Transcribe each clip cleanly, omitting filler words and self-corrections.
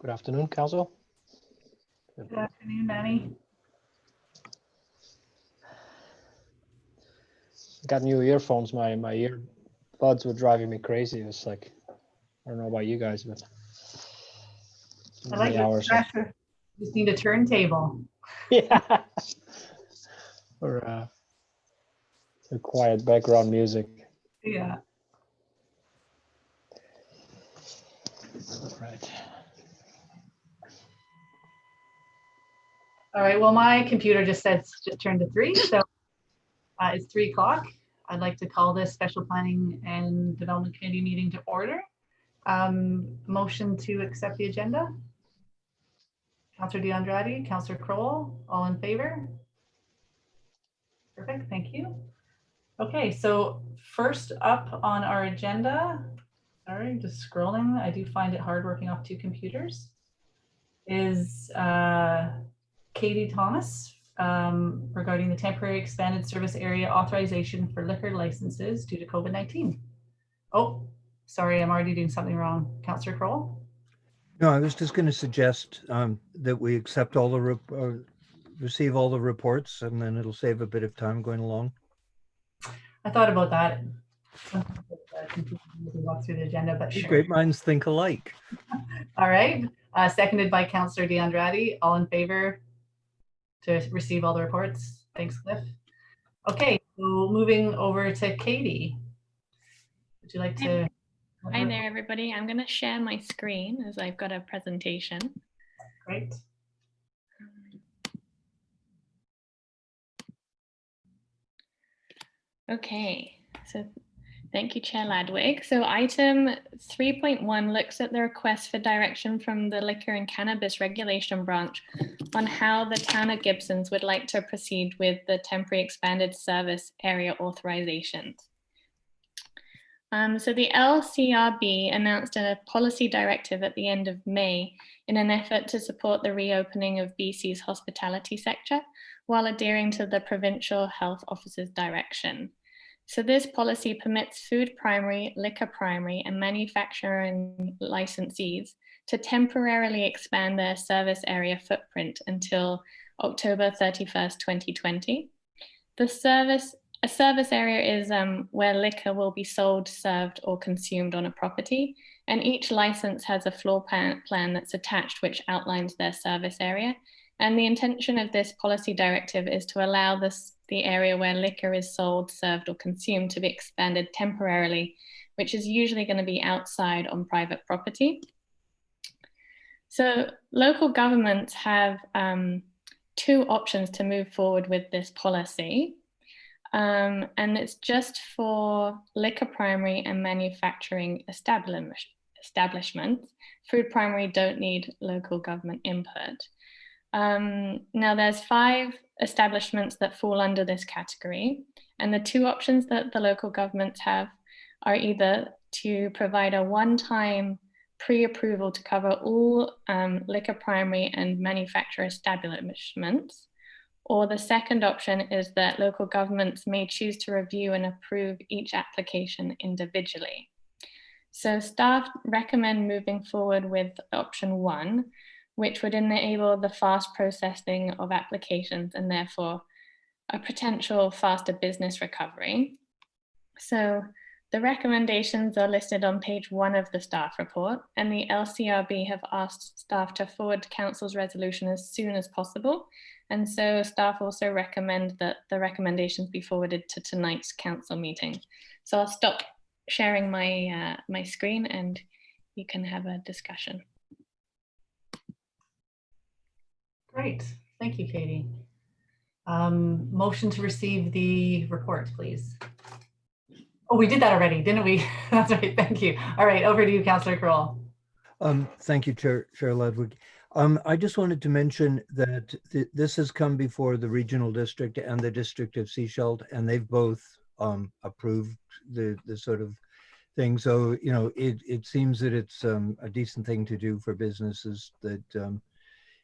Good afternoon, Council. Good afternoon, Manny. Got new earphones. My earbuds were driving me crazy. It's like, I don't know about you guys, but I like the pressure. Just need a turntable. Yeah. Or a quiet background music. Yeah. Right. All right. Well, my computer just says just turned to 3, so it's 3 o'clock. I'd like to call this Special Planning and Development Committee meeting to order. Motion to accept the agenda. Councillor DeAndrade, Councillor Crowell, all in favor? Perfect. Thank you. Okay, so first up on our agenda, sorry, just scrolling. I do find it hard working off 2 computers, is Katie Thomas regarding the temporary expanded service area authorization for liquor licenses due to COVID-19. Oh, sorry, I'm already doing something wrong. Councillor Crowell? No, I was just going to suggest that we accept all the receive all the reports, and then it'll save a bit of time going along. I thought about that. Walk through the agenda, but sure. Great minds think alike. All right. Seconded by Councillor DeAndrade. All in favor to receive all the reports? Thanks, Cliff. Okay, so moving over to Katie. Would you like to? Hi there, everybody. I'm going to share my screen as I've got a presentation. Great. Okay, so thank you, Chair Ladwig. So item 3.1 looks at the request for direction from the Liquor and Cannabis Regulation Branch on how the town of Gibsons would like to proceed with the temporary expanded service area authorizations. So the LCRB announced a policy directive at the end of May in an effort to support the reopening of BC's hospitality sector while adhering to the Provincial Health Officer's direction. So this policy permits food primary, liquor primary, and manufacturing licensees to temporarily expand their service area footprint until October 31st, 2020. A service area is where liquor will be sold, served, or consumed on a property, and each license has a floor plan that's attached which outlines their service area. And the intention of this policy directive is to allow the area where liquor is sold, served, or consumed to be expanded temporarily, which is usually going to be outside on private property. So local governments have 2 options to move forward with this policy. And it's just for liquor primary and manufacturing establishments. Food primary don't need local government input. Now there's 5 establishments that fall under this category, and the 2 options that the local governments have are either to provide a one-time pre-approval to cover all liquor primary and manufacturer establishments, or the second option is that local governments may choose to review and approve each application individually. So staff recommend moving forward with option 1, which would enable the fast processing of applications and therefore a potential faster business recovery. So the recommendations are listed on page 1 of the staff report, and the LCRB have asked staff to forward council's resolution as soon as possible. And so staff also recommend that the recommendations be forwarded to tonight's council meeting. So I'll stop sharing my, my screen and you can have a discussion. Great, thank you, Katie. Motion to receive the report, please. Oh, we did that already, didn't we? That's right, thank you. All right, over to you, Councillor Crowell. Thank you, Chair Ludwig. I just wanted to mention that this has come before the Regional District and the District of Sechelt, and they've both approved the sort of thing. So, you know, it seems that it's a decent thing to do for businesses that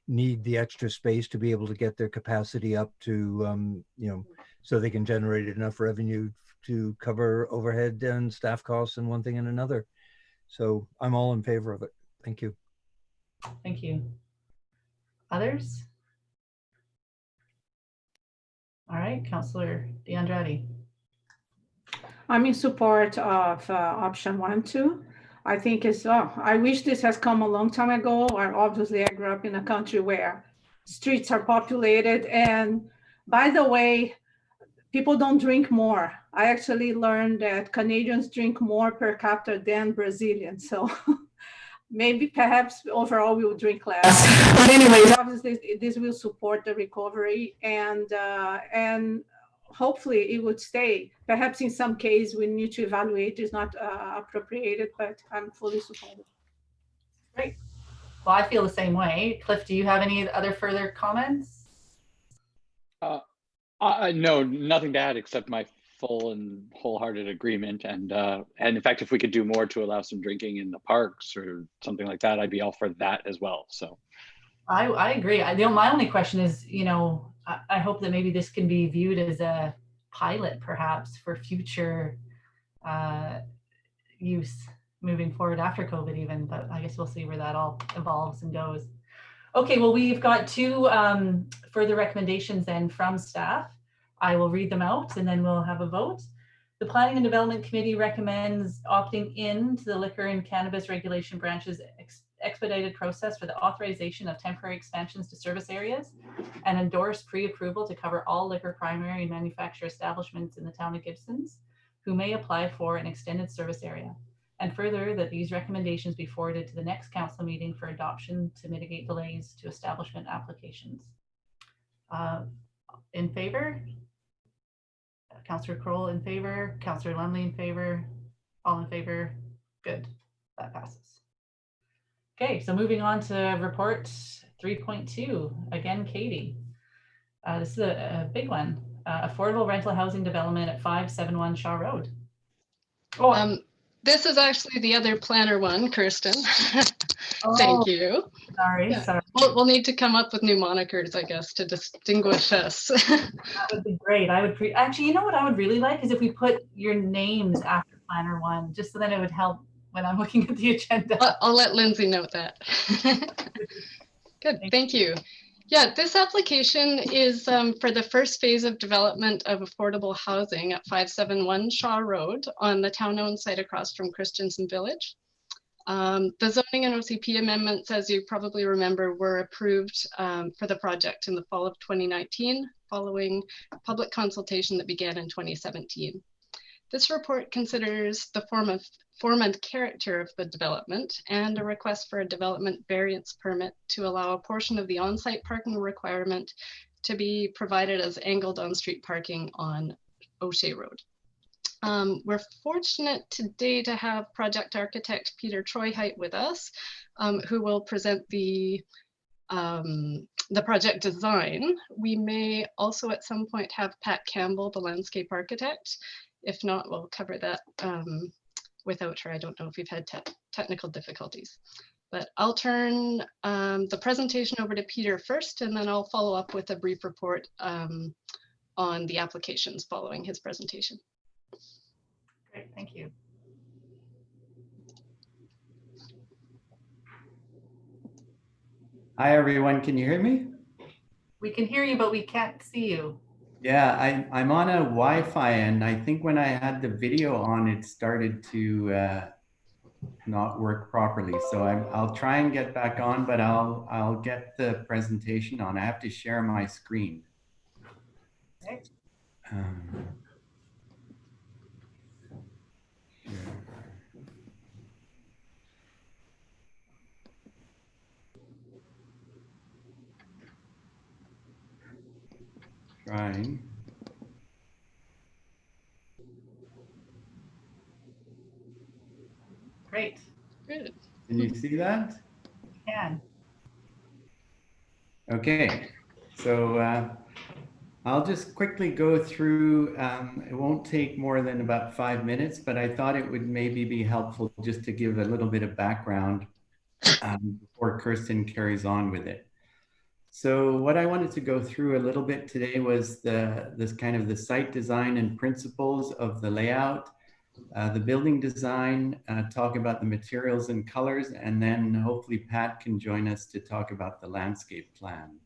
need the extra space to be able to get their capacity up to, you know, so they can generate enough revenue to cover overhead and staff costs and one thing and another. So I'm all in favor of it. Thank you. Thank you. Others? All right, Councillor DeAndrade. I'm in support of option 1 and 2. I think I wish this has come a long time ago. Obviously, I grew up in a country where streets are populated. And by the way, people don't drink more. I actually learned that Canadians drink more per capita than Brazilians. So maybe perhaps overall we will drink less. But anyways, obviously this will support the recovery and hopefully it would stay. Perhaps in some case we need to evaluate, it's not appropriated, but I'm fully supportive. Great. Well, I feel the same way. Cliff, do you have any other further comments? No, nothing to add except my full and wholehearted agreement. And in fact, if we could do more to allow some drinking in the parks or something like that, I'd be all for that as well. So I agree. My only question is, I hope that maybe this can be viewed as a pilot perhaps for future use moving forward after COVID even, but I guess we'll see where that all evolves and goes. Okay, well, we've got 2 further recommendations then from staff. I will read them out and then we'll have a vote. The Planning and Development Committee recommends opting in to the Liquor and Cannabis Regulation Branch's expedited process for the authorization of temporary expansions to service areas and endorse pre-approval to cover all liquor primary and manufacturer establishments in the town of Gibsons who may apply for an extended service area. And further, that these recommendations be forwarded to the next council meeting for adoption to mitigate delays to establishment applications. In favor? Councillor Crowell in favor, Councillor Lumley in favor, all in favor? Good, that passes. Okay, so moving on to report 3.2, again, Katie. This is a big one, affordable rental housing development at 571 Shaw Road. Oh, this is actually the other planner one, Kirsten. oh, Thank you. Sorry, Yeah. sorry. We'll need to come up with new monikers, I guess, to distinguish us. That would be great. I would actually, you know what I would really like is if we put your names after planner 1, just so that it would help when I'm looking at the agenda. I'll let Lindsay note that. Good, thank you. Yeah, this application is for the first phase of development of affordable housing at 571 Shaw Road on the town-owned site across from Christensen Village. The zoning and OCP amendments, as you probably remember, were approved for the project in the fall of 2019, following public consultation that began in 2017. This report considers the form and character of the development and a request for a development variance permit to allow a portion of the on-site parking requirement to be provided as angled on-street parking on O'Shea Road. We're fortunate today to have project architect Peter Troyhite with us, who will present the project design. We may also at some point have Pat Campbell, the landscape architect. If not, we'll cover that without her. I don't know if we've had technical difficulties, but I'll turn the presentation over to Peter first, and then I'll follow up with a brief report on the applications following his presentation. Great, thank you. Hi, everyone. Can you hear me? We can hear you, but we can't see you. Yeah, I'm on a Wi-Fi, and I think when I had the video on, it started to not work properly. So I'll try and get back on, but I'll get the presentation on. I have to share my screen. Okay. Trying. Great. Good. Can you see that? We can. Okay, so I'll just quickly go through, it won't take more than about 5 minutes, but I thought it would maybe be helpful just to give a little bit of background before Kirsten carries on with it. So what I wanted to go through a little bit today was this kind of the site design and principles of the layout. the building design, talk about the materials and colors, and then hopefully Pat can join us to talk about the landscape plan.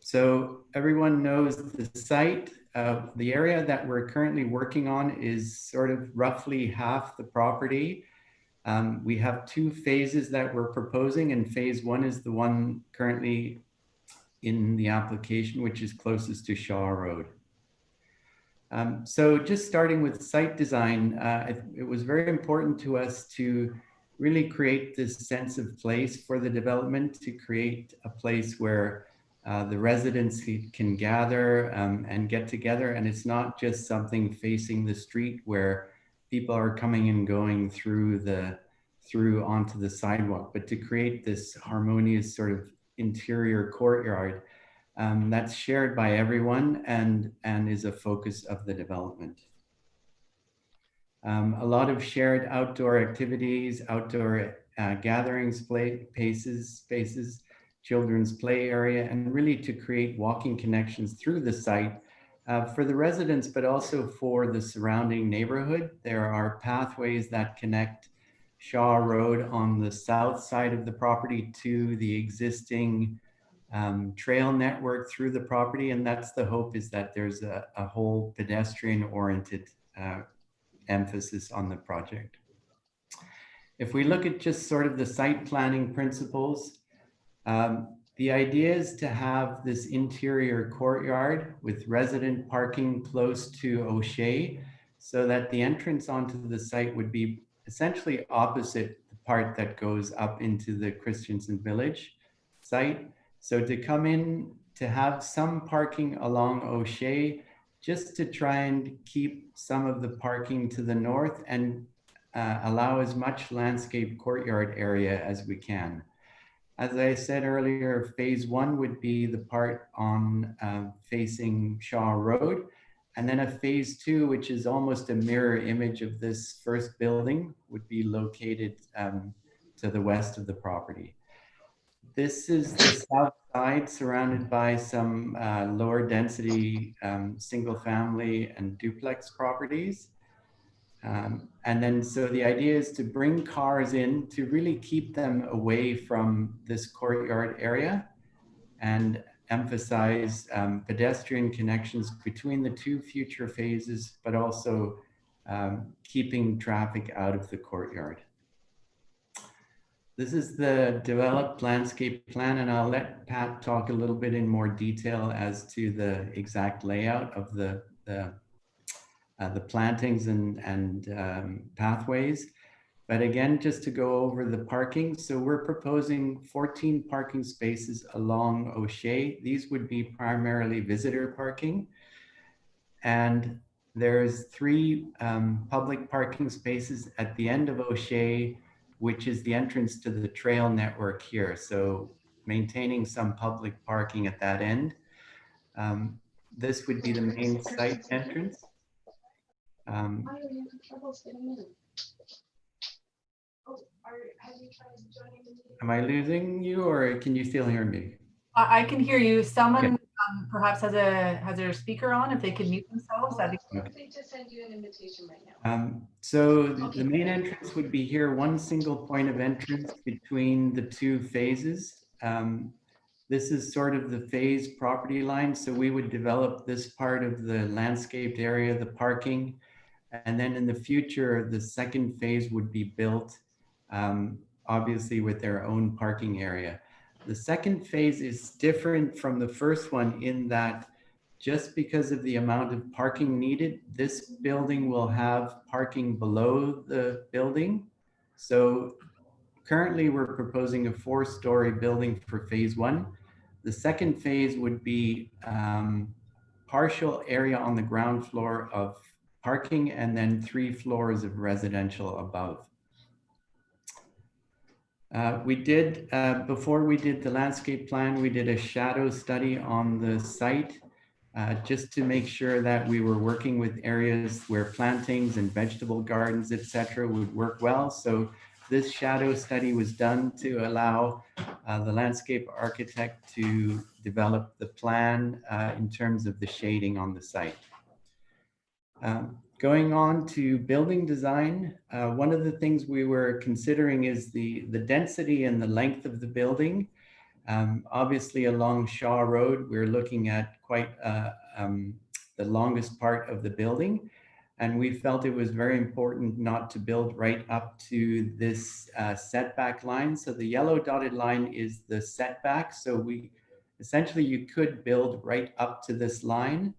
So everyone knows the site. The area that we're currently working on is sort of roughly half the property. We have two phases that we're proposing, and phase one is the one currently in the application, which is closest to Shaw Road. So just starting with site design, it was very important to us to really create this sense of place for the development, to create a place where the residents can gather and get together. And it's not just something facing the street where people are coming and going through onto the sidewalk, but to create this harmonious sort of interior courtyard that's shared by everyone and is a focus of the development. A lot of shared outdoor activities, outdoor gatherings, spaces, children's play area, and really to create walking connections through the site for the residents, but also for the surrounding neighborhood. There are pathways that connect Shaw Road on the south side of the property to the existing trail network through the property. And that's the hope, is that there's a whole pedestrian oriented emphasis on the project. If we look at just sort of the site planning principles, the idea is to have this interior courtyard with resident parking close to O'Shea, so that the entrance onto the site would be essentially opposite the part that goes up into the Christensen Village site. So to come in, to have some parking along O'Shea, just to try and keep some of the parking to the north and allow as much landscape courtyard area as we can. As I said earlier, phase one would be the part on facing Shaw Road. And then a phase two, which is almost a mirror image of this first building, would be located to the west of the property. This is the south side, surrounded by some lower density single family and duplex properties. And then, so the idea is to bring cars in to really keep them away from this courtyard area and emphasize pedestrian connections between the two future phases, but also keeping traffic out of the courtyard. This is the developed landscape plan, and I'll let Pat talk a little bit in more detail as to the exact layout of the plantings and pathways. But again, just to go over the parking. So we're proposing 14 parking spaces along O'Shea. These would be primarily visitor parking. And there's 3 public parking spaces at the end of O'Shea, which is the entrance to the trail network here. So maintaining some public parking at that end. This would be the main site entrance. Am I losing you, or can you still hear me? I can hear you. Someone Okay. Perhaps has their speaker on. If they could mute themselves, that'd be I'm going to send you an invitation right now. So the main entrance would be here, one single point of entrance between the 2 phases. This is sort of the phase property line. So we would develop this part of the landscaped area, the parking, and then in the future, the second phase would be built, obviously with their own parking area. The second phase is different from the first one in that just because of the amount of parking needed, this building will have parking below the building. So currently we're proposing a 4-story building for phase 1. The second phase would be partial area on the ground floor of parking and then 3 floors of residential above. We did, before we did the landscape plan, we did a shadow study on the site just to make sure that we were working with areas where plantings and vegetable gardens, etc., would work well. So this shadow study was done to allow the landscape architect to develop the plan in terms of the shading on the site. Going on to building design, one of the things we were considering is the density and the length of the building. Obviously along Shaw Road, we're looking at quite the longest part of the building. And we felt it was very important not to build right up to this setback line. So the yellow dotted line is the setback. So we essentially, you could build right up to this line.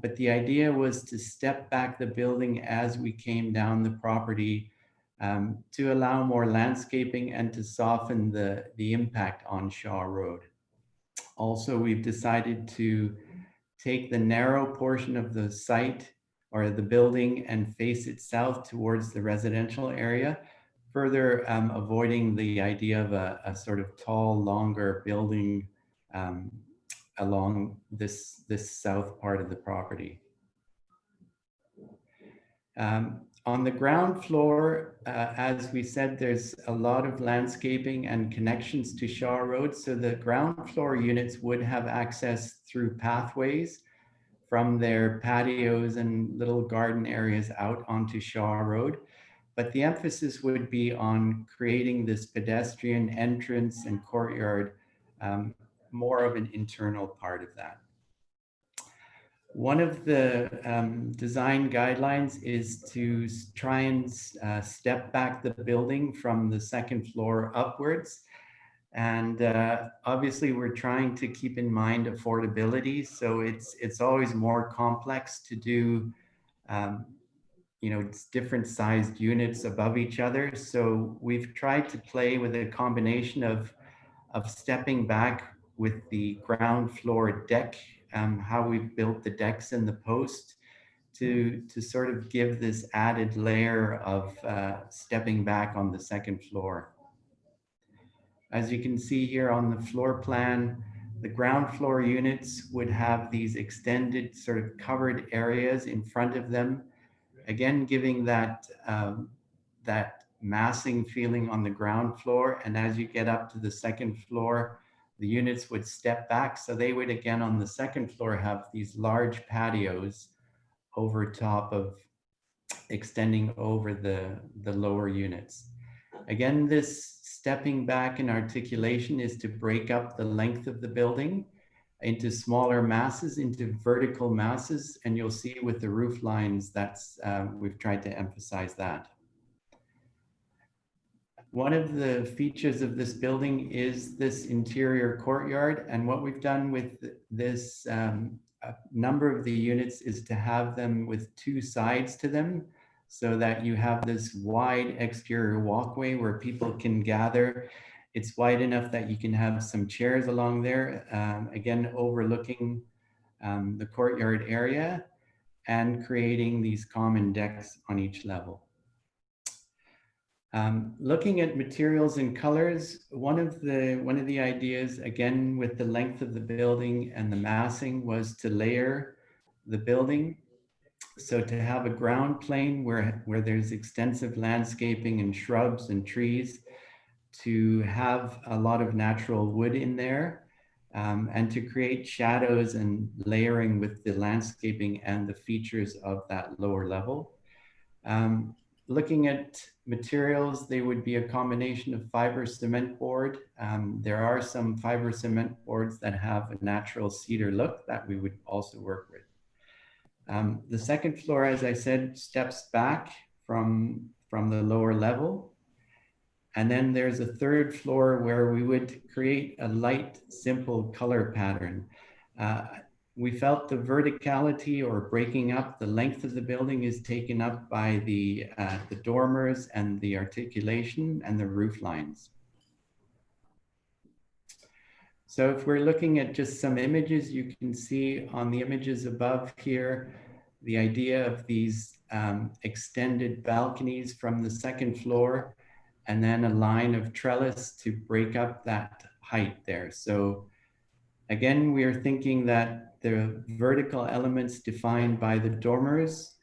But the idea was to step back the building as we came down the property to allow more landscaping and to soften the impact on Shaw Road. Also, we've decided to take the narrow portion of the site or the building and face it south towards the residential area, further avoiding the idea of a sort of tall, longer building along this south part of the property. On the ground floor, as we said, there's a lot of landscaping and connections to Shaw Road. So the ground floor units would have access through pathways from their patios and little garden areas out onto Shaw Road. But the emphasis would be on creating this pedestrian entrance and courtyard, more of an internal part of that. One of the design guidelines is to try and step back the building from the second floor upwards. And obviously we're trying to keep in mind affordability. So it's always more complex to do, you know, it's different sized units above each other. So we've tried to play with a combination of stepping back with the ground floor deck, how we've built the decks and the post to sort of give this added layer of stepping back on the second floor. As you can see here on the floor plan, the ground floor units would have these extended sort of covered areas in front of them. Again, giving that, that massing feeling on the ground floor. And as you get up to the second floor, the units would step back. So they would, again, on the second floor, have these large patios over top of extending over the lower units. Again, this stepping back in articulation is to break up the length of the building into smaller masses, into vertical masses. And you'll see with the roof lines, that's we've tried to emphasize that. One of the features of this building is this interior courtyard. And what we've done with this number of the units is to have them with two sides to them, so that you have this wide exterior walkway where people can gather. It's wide enough that you can have some chairs along there, again, overlooking the courtyard area and creating these common decks on each level. Looking at materials and colors, one of the ideas, again, with the length of the building and the massing, was to layer the building. So to have a ground plane where there's extensive landscaping and shrubs and trees, to have a lot of natural wood in there, and to create shadows and layering with the landscaping and the features of that lower level. Looking at materials, they would be a combination of fiber cement board. There are some fiber cement boards that have a natural cedar look that we would also work with. The second floor, as I said, steps back from the lower level. And then there's a third floor where we would create a light, simple color pattern. We felt the verticality or breaking up the length of the building is taken up by the dormers and the articulation and the roof lines. So if we're looking at just some images, you can see on the images above here, the idea of these extended balconies from the second floor, and then a line of trellis to break up that height there. So again, we are thinking that the vertical elements defined by the dormers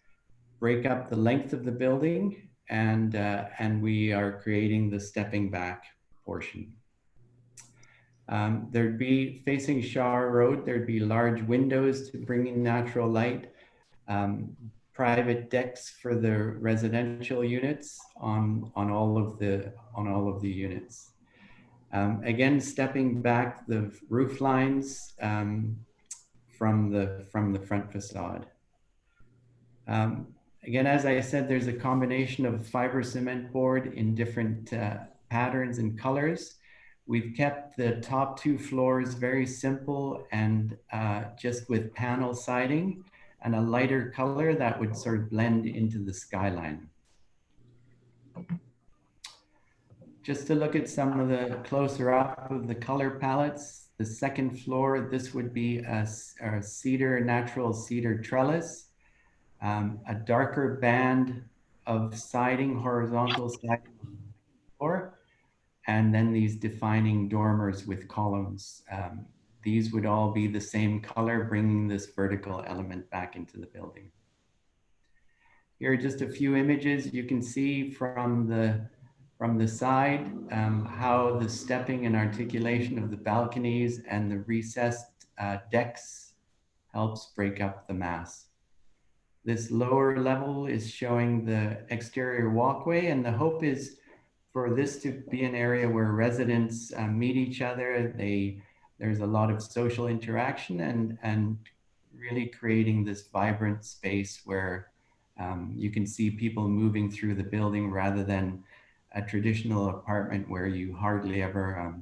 break up the length of the building, and we are creating the stepping back portion. There'd be, facing Shaw Road, there'd be large windows to bring in natural light. private decks for the residential units on all of the units. Again, stepping back the roof lines from the front facade. Again, as I said, there's a combination of fiber cement board in different patterns and colors. We've kept the top 2 floors very simple and just with panel siding and a lighter color that would sort of blend into the skyline. Just to look at some of the closer up of the color palettes, the second floor, this would be a cedar, natural cedar trellis, a darker band of siding, horizontal siding on the floor, and then these defining dormers with columns. These would all be the same color, bringing this vertical element back into the building. Here are just a few images. You can see from the side how the stepping and articulation of the balconies and the recessed decks helps break up the mass. This lower level is showing the exterior walkway, and the hope is for this to be an area where residents meet each other. There's a lot of social interaction and really creating this vibrant space where you can see people moving through the building rather than a traditional apartment where you hardly ever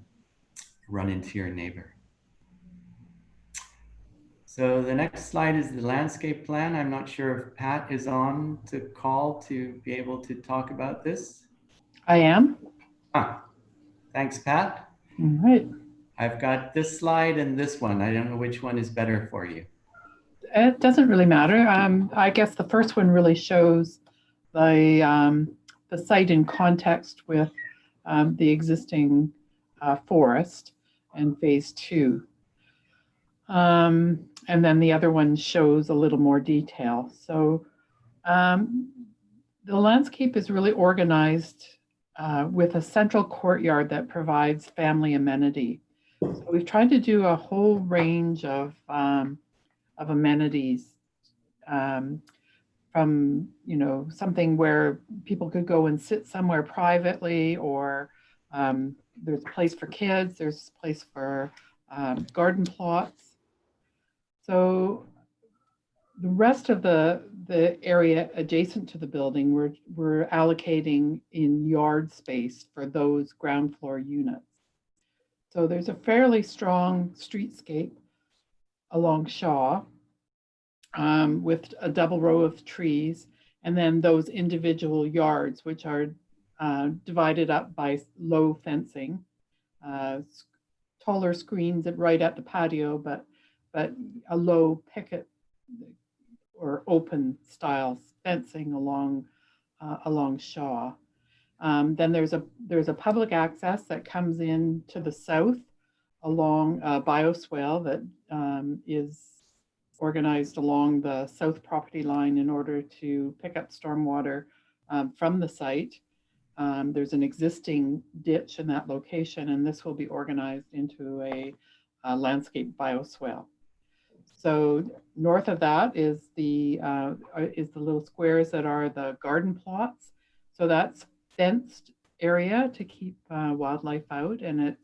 run into your neighbor. So the next slide is the landscape plan. I'm not sure if Pat is on to call to be able to talk about this. I am. Thanks, Pat. All right. I've got this slide and this one. I don't know which one is better for you. It doesn't really matter. I guess the first one really shows the site in context with the existing forest and phase 2. And then the other one shows a little more detail. So the landscape is really organized with a central courtyard that provides family amenity. So we've tried to do a whole range of amenities, from, you know, something where people could go and sit somewhere privately, or there's a place for kids, there's a place for garden plots. So the rest of the area adjacent to the building, we're allocating in yard space for those ground floor units. So there's a fairly strong streetscape along Shaw with a double row of trees, and then those individual yards, which are divided up by low fencing, taller screens right at the patio, but a low picket or open style fencing along Shaw. Then there's a public access that comes in to the south along a bioswale that is organized along the south property line in order to pick up stormwater from the site. There's an existing ditch in that location, and this will be organized into a landscape bioswale. So north of that is the little squares that are the garden plots. So that's fenced area to keep wildlife out, and it's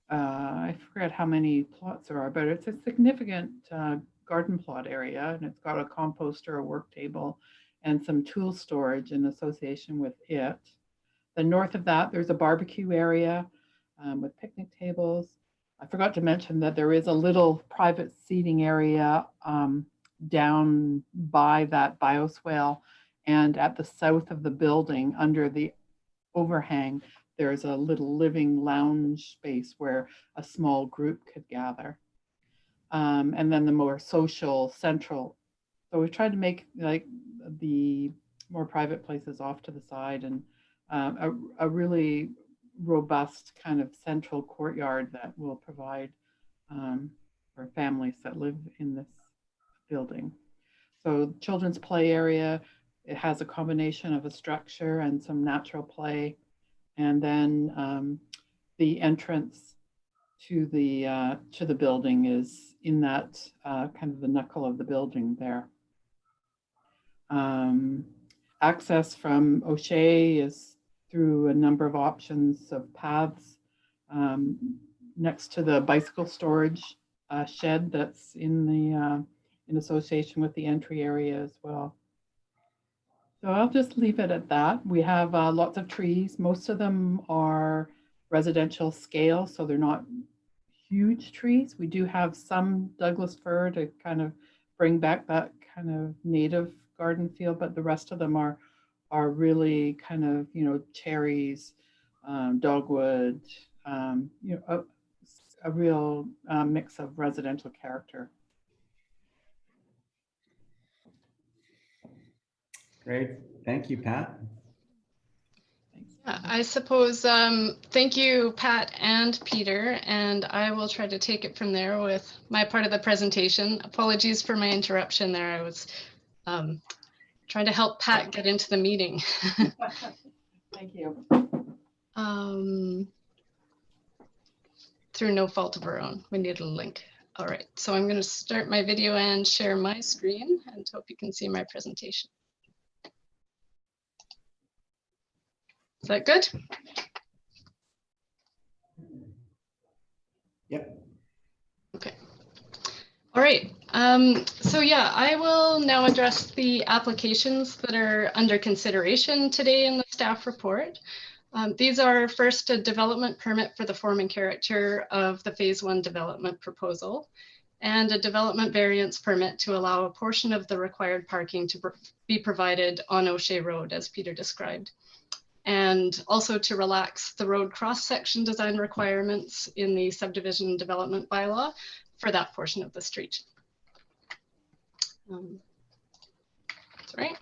I forget how many plots there are, but it's a significant garden plot area, and it's got a composter, a work table, and some tool storage in association with it. Then north of that, there's a barbecue area with picnic tables. I forgot to mention that there is a little private seating area down by that bioswale, and at the south of the building under the overhang, there's a little living lounge space where a small group could gather. And then the more social central. So we've tried to make like the more private places off to the side, and a really robust kind of central courtyard that will provide for families that live in this building. So children's play area, it has a combination of a structure and some natural play. And then the entrance to the building is in that kind of the knuckle of the building there. Access from O'Shea is through a number of options of paths next to the bicycle storage shed that's in association with the entry area as well. So I'll just leave it at that. We have lots of trees. Most of them are residential scale, so they're not huge trees. We do have some Douglas fir to kind of bring back that kind of native garden feel, but the rest of them are really kind of, you know, cherries, dogwood, you know, a real mix of residential character. Great. Thank you, Pat. Yeah, I suppose, thank you, Pat and Peter, and I will try to take it from there with my part of the presentation. Apologies for my interruption there. I was trying to help Pat get into the meeting. Thank you. Through no fault of our own, we needed a link. All right, so I'm going to start my video and share my screen and hope you can see my presentation. Is that good? Yep. Okay. All right. So yeah, I will now address the applications that are under consideration today in the staff report. These are first a development permit for the form and character of the phase 1 development proposal, and a development variance permit to allow a portion of the required parking to be provided on O'Shea Road, as Peter described, and also to relax the road cross-section design requirements in the subdivision development bylaw for that portion of the street. Sorry.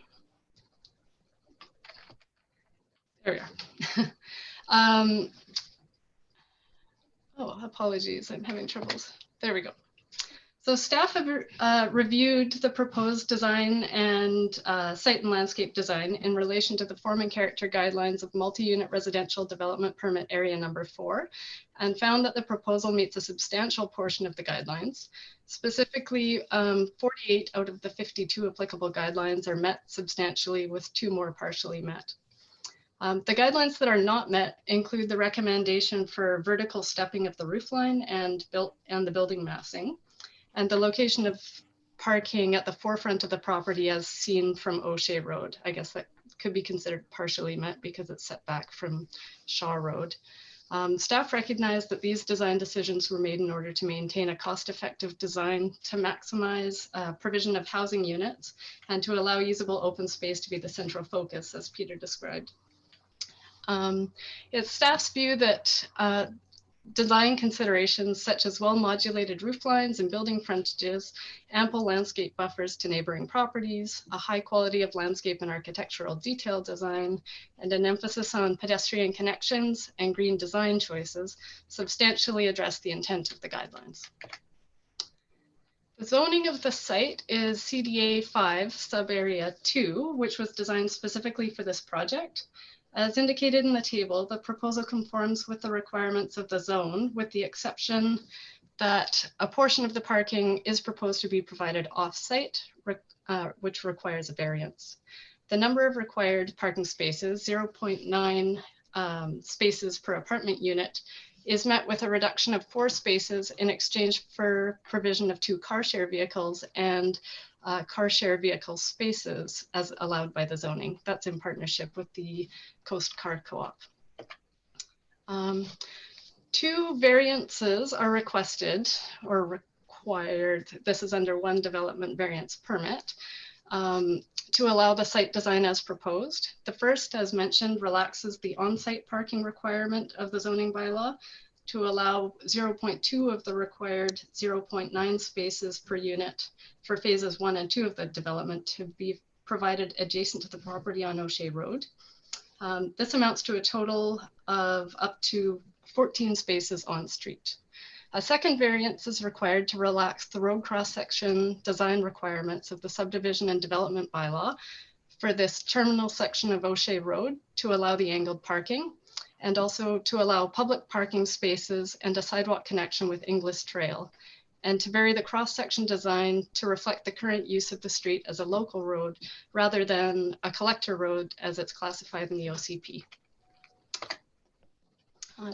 There we are. Oh, apologies, I'm having troubles. There we go. So staff have reviewed the proposed design and site and landscape design in relation to the form and character guidelines of multi-unit residential development permit area number 4, and found that the proposal meets a substantial portion of the guidelines. Specifically, 48 out of the 52 applicable guidelines are met substantially, with 2 more partially met. The guidelines that are not met include the recommendation for vertical stepping of the roofline and the building massing, and the location of parking at the forefront of the property as seen from O'Shea Road. I guess that could be considered partially met because it's set back from Shaw Road. Staff recognize that these design decisions were made in order to maintain a cost-effective design to maximize provision of housing units and to allow usable open space to be the central focus, as Peter described. It's staff's view that design considerations such as well-modulated roof lines and building frontages, ample landscape buffers to neighboring properties, a high quality of landscape and architectural detail design, and an emphasis on pedestrian connections and green design choices substantially address the intent of the guidelines. The zoning of the site is CDA 5 sub-area 2, which was designed specifically for this project. As indicated in the table, the proposal conforms with the requirements of the zone, with the exception that a portion of the parking is proposed to be provided off-site, which requires a variance. The number of required parking spaces, 0.9 spaces per apartment unit, is met with a reduction of 4 spaces in exchange for provision of 2 car share vehicles and car share vehicle spaces as allowed by the zoning. That's in partnership with the Coast Car Co-op. 2 variances are requested or required. This is under 1 development variance permit to allow the site design as proposed. The first, as mentioned, relaxes the on-site parking requirement of the zoning bylaw to allow 0.2 of the required 0.9 spaces per unit for phases 1 and 2 of the development to be provided adjacent to the property on O'Shea Road. This amounts to a total of up to 14 spaces on street. A second variance is required to relax the road cross-section design requirements of the subdivision and development bylaw for this terminal section of O'Shea Road to allow the angled parking, and also to allow public parking spaces and a sidewalk connection with Inglis Trail, and to vary the cross-section design to reflect the current use of the street as a local road rather than a collector road as it's classified in the OCP.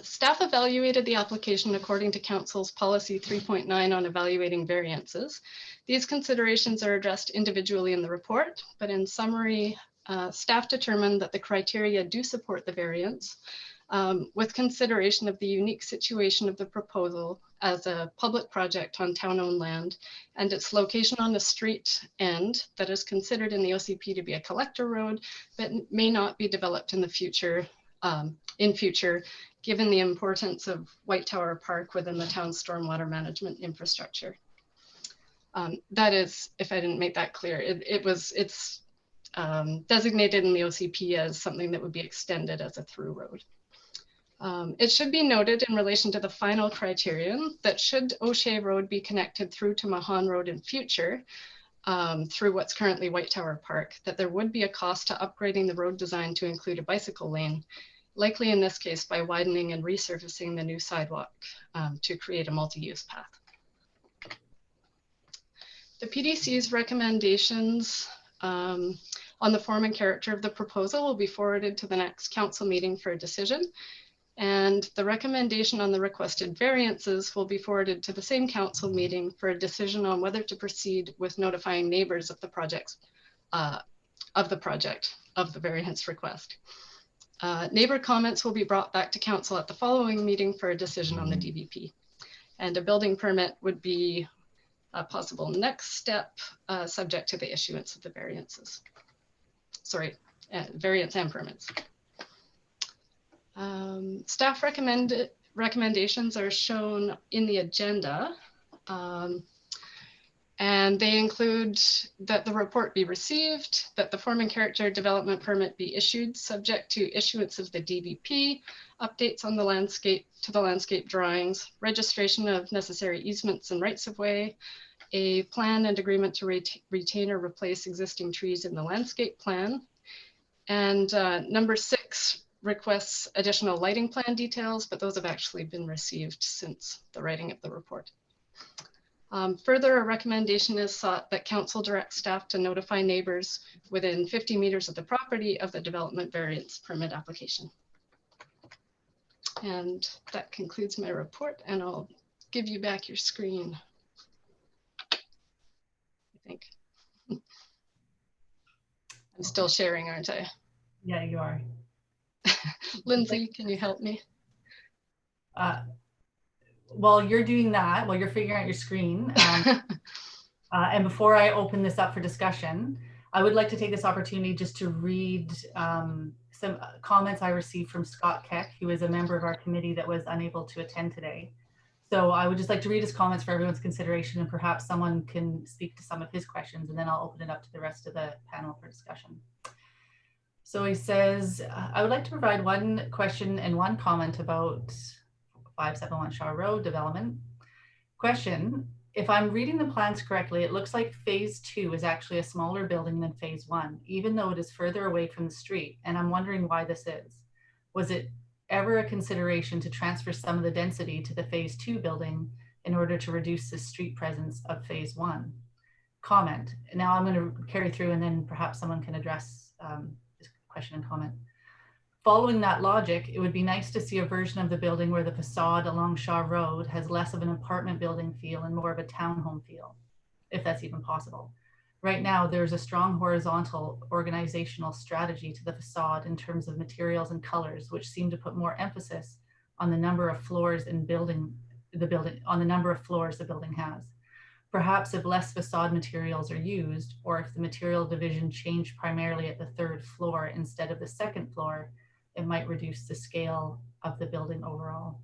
Staff evaluated the application according to Council's Policy 3.9 on evaluating variances. These considerations are addressed individually in the report, but in summary, staff determined that the criteria do support the variance with consideration of the unique situation of the proposal as a public project on town-owned land and its location on the street end that is considered in the OCP to be a collector road, but may not be developed in the future, given the importance of White Tower Park within the town's stormwater management infrastructure. That is, if I didn't make that clear, it's designated in the OCP as something that would be extended as a through road. It should be noted in relation to the final criterion that should O'Shea Road be connected through to Mahan Road in future, through what's currently White Tower Park, that there would be a cost to upgrading the road design to include a bicycle lane, likely in this case by widening and resurfacing the new sidewalk to create a multi-use path. The PDC's recommendations on the form and character of the proposal will be forwarded to the next council meeting for a decision. And the recommendation on the requested variances will be forwarded to the same council meeting for a decision on whether to proceed with notifying neighbors of the project, of the variance request. Neighbor comments will be brought back to council at the following meeting for a decision on the DBP. And a building permit would be a possible next step, subject to the issuance of the variances. Sorry, variance and permits. Staff recommendations are shown in the agenda. And they include that the report be received, that the form and character development permit be issued subject to issuance of the DBP, updates on the landscape to the landscape drawings, registration of necessary easements and rights of way, a plan and agreement to retain or replace existing trees in the landscape plan. And number 6 requests additional lighting plan details, but those have actually been received since the writing of the report. Further, a recommendation is sought that council direct staff to notify neighbors within 50 meters of the property of the development variance permit application. And that concludes my report, and I'll give you back your screen, I think. I'm still sharing, aren't I? Yeah, you are. Lindsay, can you help me? While you're doing that, while you're figuring out your screen, and before I open this up for discussion, I would like to take this opportunity just to read some comments I received from Scott Keck, who is a member of our committee that was unable to attend today. So I would just like to read his comments for everyone's consideration, and perhaps someone can speak to some of his questions, and then I'll open it up to the rest of the panel for discussion. So he says, I would like to provide one question and one comment about 571 Shaw Road development. Question, if I'm reading the plans correctly, it looks like phase 2 is actually a smaller building than phase 1, even though it is further away from the street. And I'm wondering why this is. Was it ever a consideration to transfer some of the density to the phase 2 building in order to reduce the street presence of phase 1? Comment. Now I'm going to carry through, and then perhaps someone can address this question and comment. Following that logic, it would be nice to see a version of the building where the facade along Shaw Road has less of an apartment building feel and more of a townhome feel, if that's even possible. Right now, there's a strong horizontal organizational strategy to the facade in terms of materials and colors, which seem to put more emphasis on the number of floors in the building has. Perhaps if less facade materials are used, or if the material division changed primarily at the 3rd floor instead of the 2nd floor, it might reduce the scale of the building overall.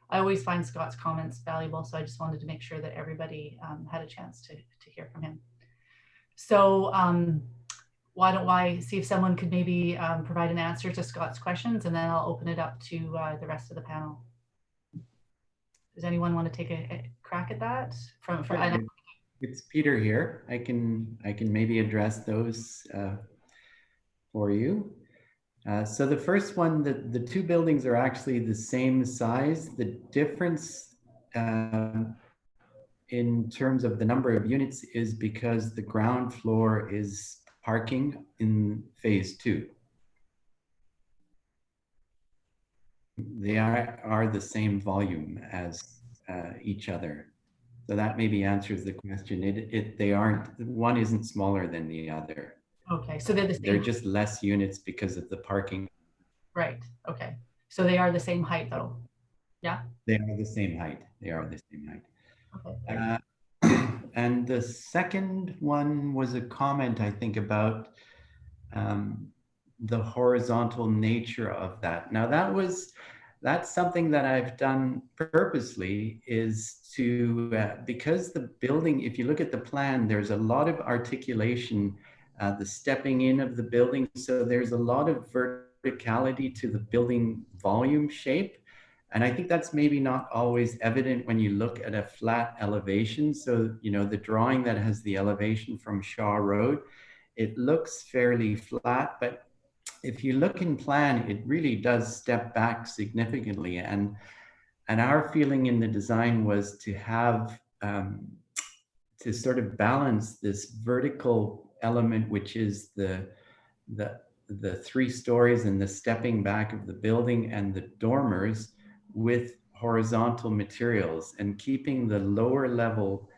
I always find Scott's comments valuable, so I just wanted to make sure that everybody had a chance to hear from him. So why don't I see if someone could maybe provide an answer to Scott's questions, and then I'll open it up to the rest of the panel. Does anyone want to take a crack at that? It's Peter here. I can maybe address those for you. So the first one, the 2 buildings are actually the same size. The difference in terms of the number of units is because the ground floor is parking in phase 2. They are the same volume as each other. So that maybe answers the question. They aren't, one isn't smaller than the other. Okay, so they're the same. They're just less units because of the parking. Right, okay. So they are the same height though? Yeah? They are the same height. They are the same height. Okay. And the second one was a comment, I think, about the horizontal nature of that. Now that's something that I've done purposely, is to, because the building, if you look at the plan, there's a lot of articulation, the stepping in of the building. So there's a lot of verticality to the building volume shape. And I think that's maybe not always evident when you look at a flat elevation. So, you know, the drawing that has the elevation from Shaw Road, it looks fairly flat, but if you look in plan, it really does step back significantly. And our feeling in the design was to have, to sort of balance this vertical element, which is the 3 stories and the stepping back of the building and the dormers, with horizontal materials, and keeping the lower level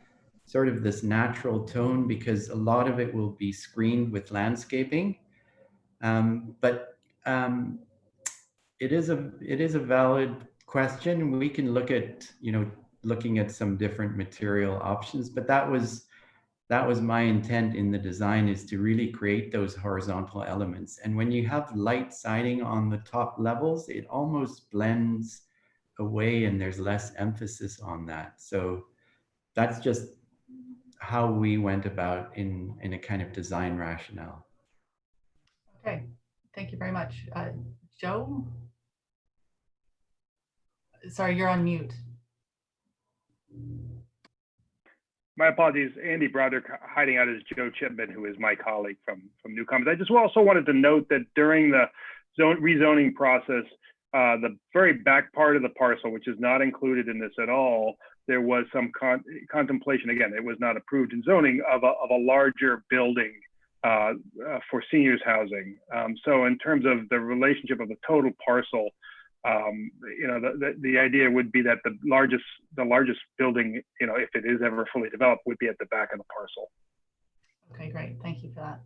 sort of this natural tone, because a lot of it will be screened with landscaping. But it is a valid question. We can look at, you know, looking at some different material options, but that was my intent in the design, is to really create those horizontal elements. And when you have light siding on the top levels, it almost blends away and there's less emphasis on that. So that's just how we went about in a kind of design rationale. Okay, thank you very much. Joe? Sorry, you're on mute. My apologies, Andy Broderick hiding out as Joe Chipman, who is my colleague from Newcomers. I just also wanted to note that during the rezoning process, the very back part of the parcel, which is not included in this at all, there was some contemplation, again, it was not approved in zoning, of a larger building for seniors housing. So in terms of the relationship of the total parcel, you know, the idea would be that the largest building, you know, if it is ever fully developed, would be at the back of the parcel. Okay, great. Thank you for that.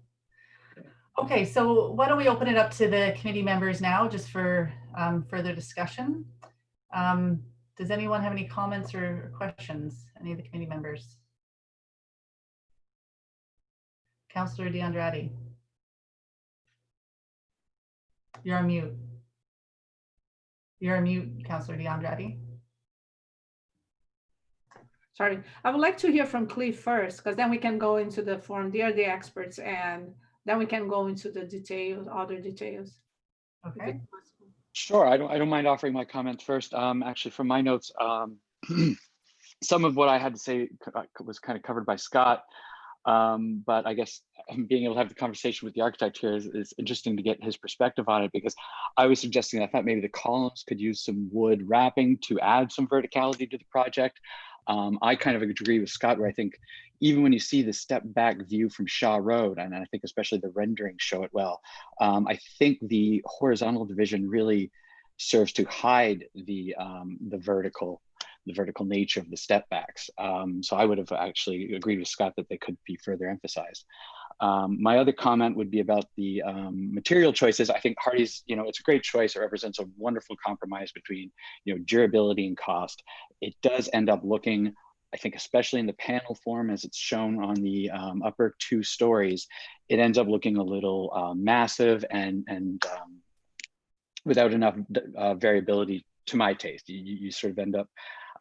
Okay, so why don't we open it up to the committee members now, just for further discussion. Does anyone have any comments or questions? Any of the committee members? Councillor DeAndrade. You're on mute. You're on mute, Councillor DeAndrade. Sorry, I would like to hear from Cliff first, because then we can go into the forum. They are the experts, and then we can go into the details, other details. Okay. Sure, I don't mind offering my comments first. Actually, from my notes, some of what I had to say was kind of covered by Scott, but I guess being able to have the conversation with the architect here is interesting to get his perspective on it, because I was suggesting that I thought maybe the columns could use some wood wrapping to add some verticality to the project. I kind of agree with Scott, where I think even when you see the step back view from Shaw Road, and I think especially the renderings show it well, I think the horizontal division really serves to hide the vertical nature of the step backs. So I would have actually agreed with Scott that they could be further emphasized. My other comment would be about the material choices. I think Hardie's, you know, it's a great choice. It represents a wonderful compromise between, you know, durability and cost. It does end up looking, I think, especially in the panel form as it's shown on the upper 2 stories, it ends up looking a little massive and without enough variability to my taste. You sort of end up,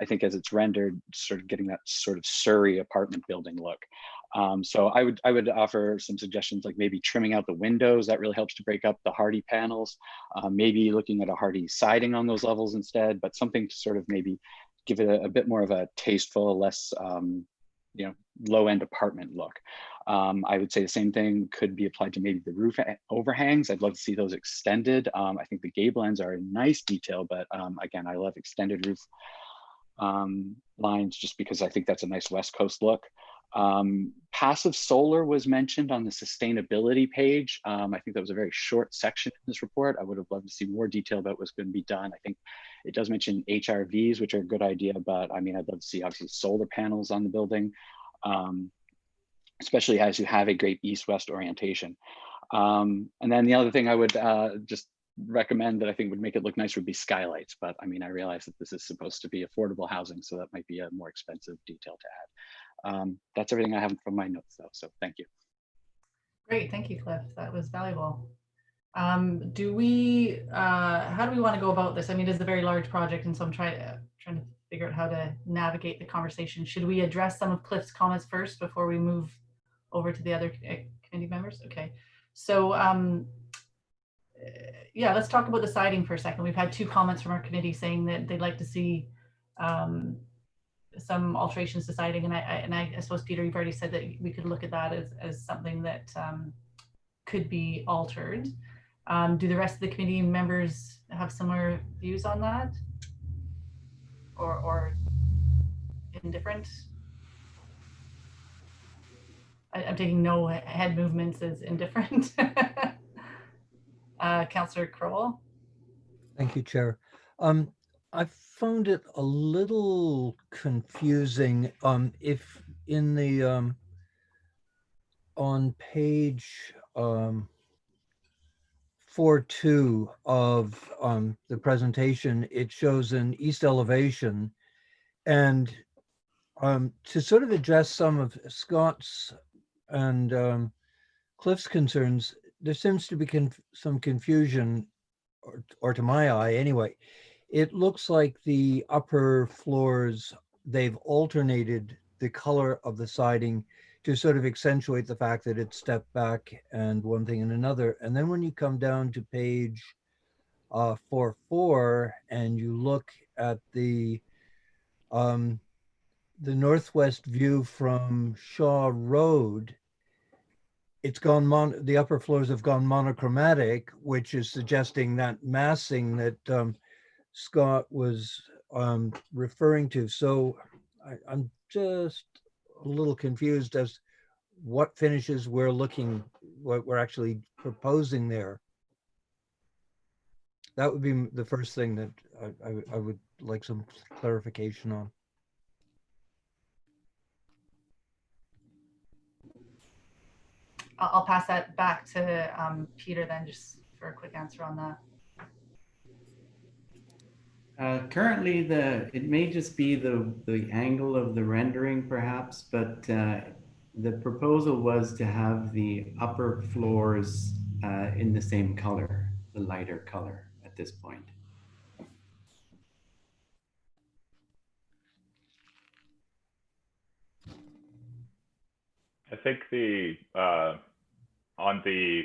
I think, as it's rendered, sort of getting that sort of Surrey apartment building look. So I would offer some suggestions, like maybe trimming out the windows. That really helps to break up the Hardie panels. Maybe looking at a Hardie siding on those levels instead, but something to sort of maybe give it a bit more of a tasteful, less you know, low-end apartment look. I would say the same thing could be applied to maybe the roof overhangs. I'd love to see those extended. I think the gable ends are a nice detail, but again, I love extended roof lines, just because I think that's a nice West Coast look. Passive solar was mentioned on the sustainability page. I think that was a very short section in this report. I would have loved to see more detail about what's going to be done. I think it does mention HRVs, which are a good idea, but I mean, I'd love to see obviously solar panels on the building, especially as you have a great east-west orientation. And then the other thing I would just recommend that I think would make it look nice would be skylights. But I mean, I realize that this is supposed to be affordable housing, so that might be a more expensive detail to add. That's everything I have from my notes though, so thank you. Great, thank you, Cliff. That was valuable. Do we, how do we want to go about this? I mean, it's a very large project, and so I'm trying to figure out how to navigate the conversation. Should we address some of Cliff's comments first before we move over to the other committee members? Okay, so yeah, let's talk about the siding for a second. We've had 2 comments from our committee saying that they'd like to see some alterations to siding, and I suppose, Peter, you've already said that we could look at that as something that could be altered. Do the rest of the committee members have similar views on that, or indifferent? I'm taking no head movements as indifferent. Councillor Crowell. Thank you, Chair. I found it a little confusing. If in the on page 4.2 of the presentation, it shows an east elevation, and to sort of address some of Scott's and Cliff's concerns, there seems to be some confusion, or to my eye anyway. It looks like the upper floors, they've alternated the color of the siding to sort of accentuate the fact that it's stepped back and one thing and another. And then when you come down to page 4.4 and you look at the northwest view from Shaw Road, it's gone the upper floors have gone monochromatic, which is suggesting that massing that Scott was referring to. So I'm just a little confused as what finishes what we're actually proposing there. That would be the first thing that I would like some clarification on. I'll pass that back to Peter then, just for a quick answer on that. Currently, it may just be the angle of the rendering perhaps, but the proposal was to have the upper floors in the same color, the lighter color at this point. I think on the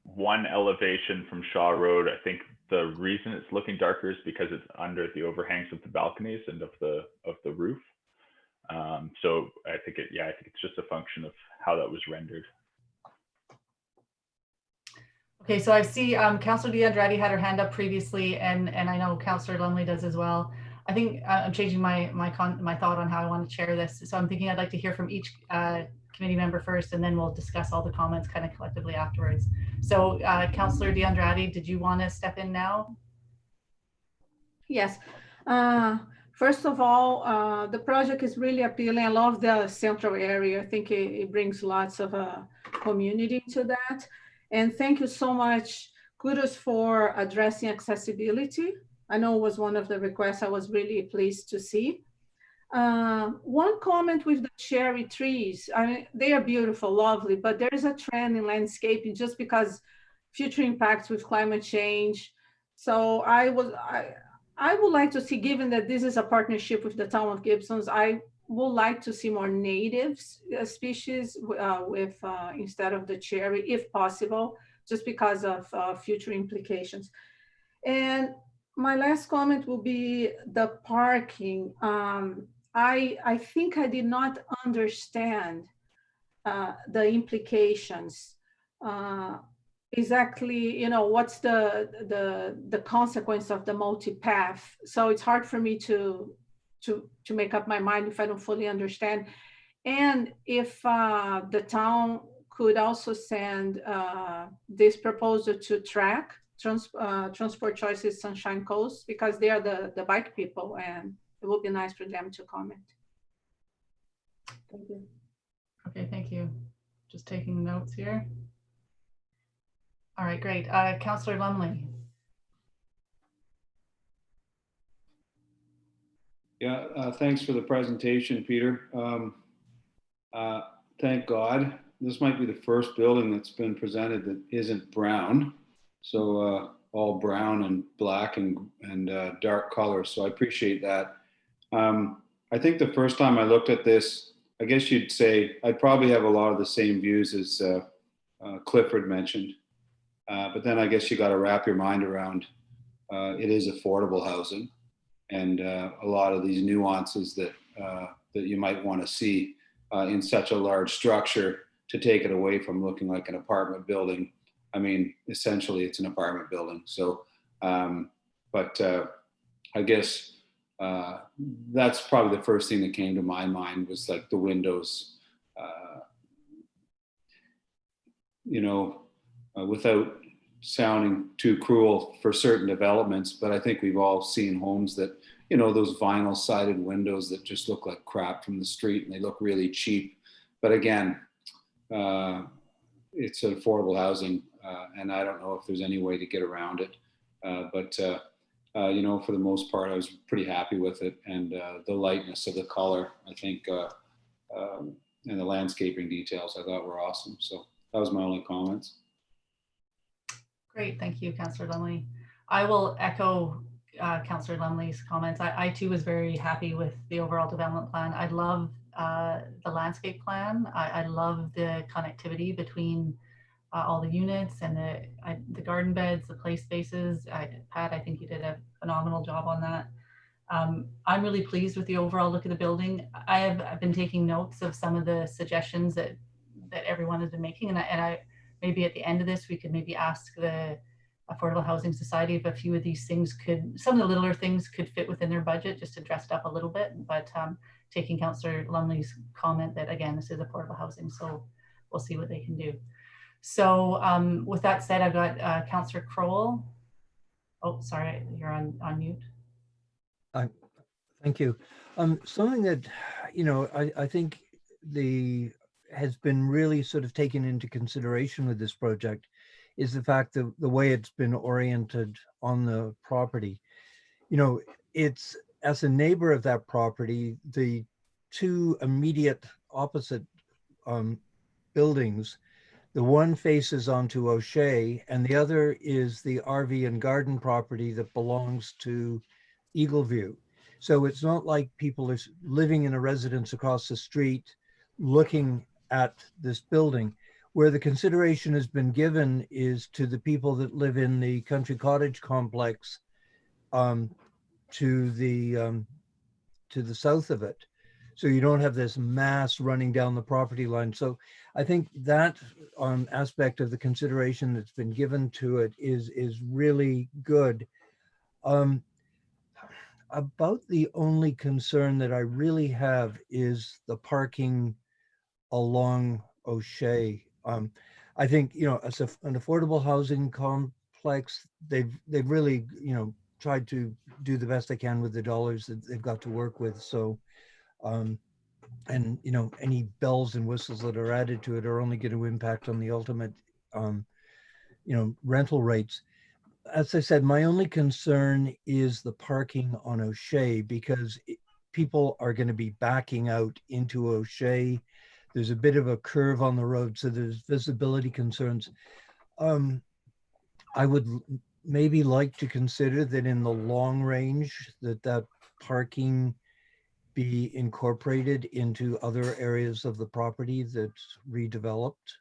one elevation from Shaw Road, I think the reason it's looking darker is because it's under the overhangs of the balconies and of the roof. So I think it's just a function of how that was rendered. Okay, so I see Councillor D'Andrade had her hand up previously, and I know Councillor Lumley does as well. I think I'm changing my thought on how I want to chair this. So I'm thinking I'd like to hear from each committee member first, and then we'll discuss all the comments kind of collectively afterwards. So Councillor D'Andrade, did you want to step in now? Yes. First of all, the project is really appealing. I love the central area. I think it brings lots of community to that. And thank you so much. Kudos for addressing accessibility. I know it was one of the requests I was really pleased to see. One comment with the cherry trees. I mean, they are beautiful, lovely, but there is a trend in landscaping just because future impacts with climate change. So I would like to see, given that this is a partnership with the town of Gibsons, I would like to see more native species instead of the cherry, if possible, just because of future implications. And my last comment will be the parking. I think I did not understand the implications. Exactly, what's the consequence of the multi-path. So it's hard for me to to make up my mind if I don't fully understand. And if the town could also send this proposal to track Transport Choices Sunshine Coast, because they are the bike people, and it would be nice for them to comment. Thank you. Okay, thank you. Just taking notes here. All right, great. Councillor Lumley. Yeah, thanks for the presentation, Peter. Thank God. This might be the first building that's been presented that isn't brown. So all brown and black and dark colors. So I appreciate that. I think the first time I looked at this, I guess you'd say I'd probably have a lot of the same views as Clifford mentioned. But then I guess you got to wrap your mind around it is affordable housing, and a lot of these nuances that you might want to see in such a large structure to take it away from looking like an apartment building. I mean, essentially it's an apartment building. So, but I guess that's probably the first thing that came to my mind was like the windows, without sounding too cruel for certain developments, but I think we've all seen homes that, those vinyl sided windows that just look like crap from the street and they look really cheap. But again, it's affordable housing, and I don't know if there's any way to get around it. But for the most part, I was pretty happy with it, and the lightness of the color, I think, and the landscaping details I thought were awesome. So that was my only comments. Great, thank you, Councillor Lumley. I will echo Councillor Lumley's comments. I too was very happy with the overall development plan. I love the landscape plan. I love the connectivity between all the units and the garden beds, the play spaces. Pat, I think you did a phenomenal job on that. I'm really pleased with the overall look of the building. I've been taking notes of some of the suggestions that everyone has been making, and I maybe at the end of this we could maybe ask the Affordable Housing Society if a few of these things some of the littler things could fit within their budget, just to dress it up a little bit. But taking Councillor Lumley's comment that again, this is affordable housing, so we'll see what they can do. So with that said, I've got Councillor Crowell. Oh, sorry, you're on mute. Thank you. Something that, I think has been really sort of taken into consideration with this project is the fact that the way it's been oriented on the property. It's, as a neighbor of that property, the two immediate opposite buildings, the one faces onto O'Shea and the other is the RV and garden property that belongs to Eagleview. So it's not like people are living in a residence across the street looking at this building. Where the consideration has been given is to the people that live in the country cottage complex to the south of it. So you don't have this mass running down the property line. So I think that aspect of the consideration that's been given to it is really good. About the only concern that I really have is the parking along O'Shea. I think, as an affordable housing complex, they've really, tried to do the best they can with the dollars that they've got to work with. So, and, any bells and whistles that are added to it are only going to impact on the ultimate, rental rates. As I said, my only concern is the parking on O'Shea, because people are going to be backing out into O'Shea. There's a bit of a curve on the road, so there's visibility concerns. I would maybe like to consider that in the long range that parking be incorporated into other areas of the property that's redeveloped.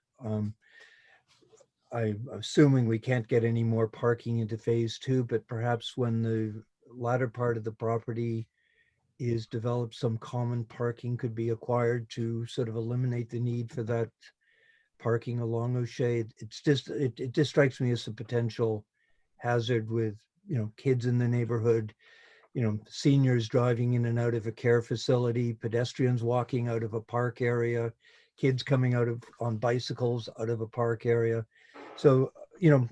I'm assuming we can't get any more parking into phase 2, but perhaps when the latter part of the property is developed, some common parking could be acquired to sort of eliminate the need for that parking along O'Shea. It's just, it just strikes me as a potential hazard with, kids in the neighborhood, you know, seniors driving in and out of a care facility, pedestrians walking out of a park area, kids coming out of on bicycles out of a park area. So, you know,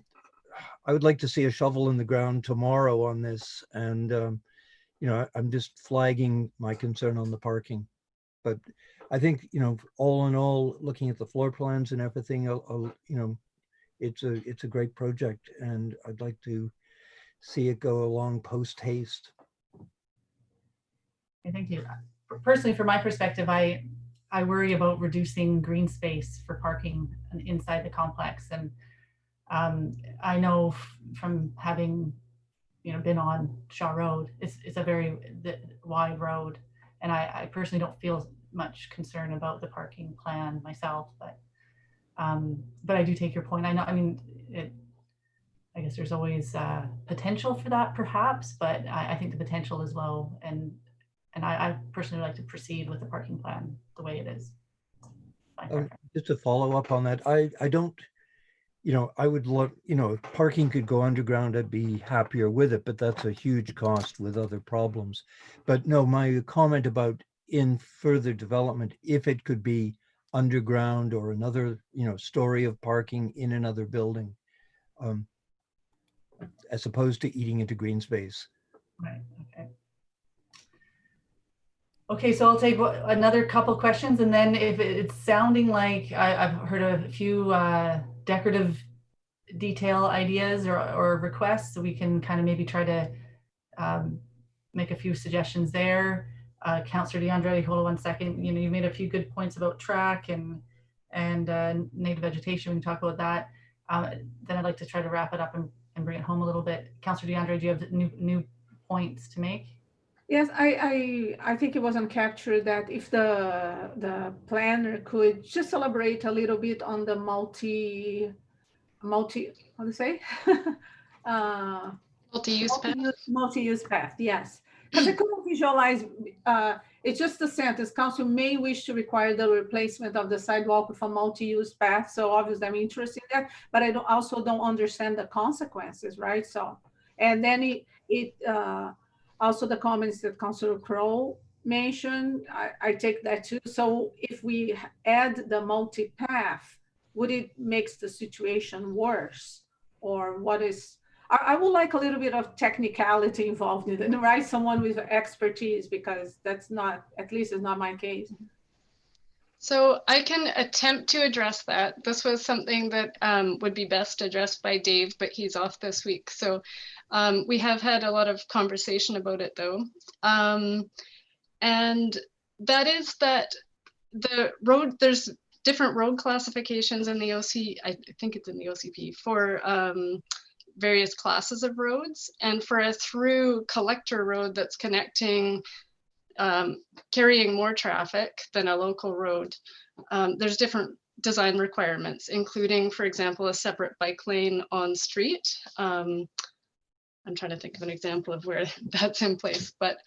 I would like to see a shovel in the ground tomorrow on this. And, you know, I'm just flagging my concern on the parking. But I think, you know, all in all, looking at the floor plans and everything, you know, it's a great project, and I'd like to see it go along post haste. Thank you. Personally, from my perspective, I worry about reducing green space for parking inside the complex. And I know from having, you know, been on Shaw Road, it's a very wide road. And I personally don't feel much concern about the parking plan myself, but I do take your point. I know, I mean, I guess there's always potential for that perhaps, but I think the potential is low. And I personally like to proceed with the parking plan the way it is. Just to follow up on that, I don't, you know, I would love, you know, if parking could go underground, I'd be happier with it, but that's a huge cost with other problems. But no, my comment about in further development, if it could be underground or another, you know, story of parking in another building, as opposed to eating into green space. Right, okay. Okay, so I'll take another couple questions, and then if it's sounding like I've heard a few decorative detail ideas or requests, so we can kind of maybe try to make a few suggestions there. Councillor DeAndre, hold on one second. You know, you made a few good points about track and native vegetation. We can talk about that. Then I'd like to try to wrap it up and bring it home a little bit. Councillor DeAndre, do you have new points to make? Yes, I think it wasn't captured that if the planner could just elaborate a little bit on the multi how to say multi-use path. Yes, because I couldn't visualize. It's just a sentence. Council may wish to require the replacement of the sidewalk with a multi-use path. So obviously I'm interested in that, but I also don't understand the consequences, right? So, and then also the comments that Councillor Crowell mentioned, I take that too. So if we add the multi-path, would it makes the situation worse? Or what is, I would like a little bit of technicality involved in it, right? Someone with expertise, because that's not, at least it's not my case. So I can attempt to address that. This was something that would be best addressed by Dave, but he's off this week. So we have had a lot of conversation about it though. And that is that the road, there's different road classifications in the OC, I think it's in the OCP, for various classes of roads. And for a through collector road that's connecting, carrying more traffic than a local road, there's different design requirements, including, for example, a separate bike lane on street. I'm trying to think of an example of where that's in place, but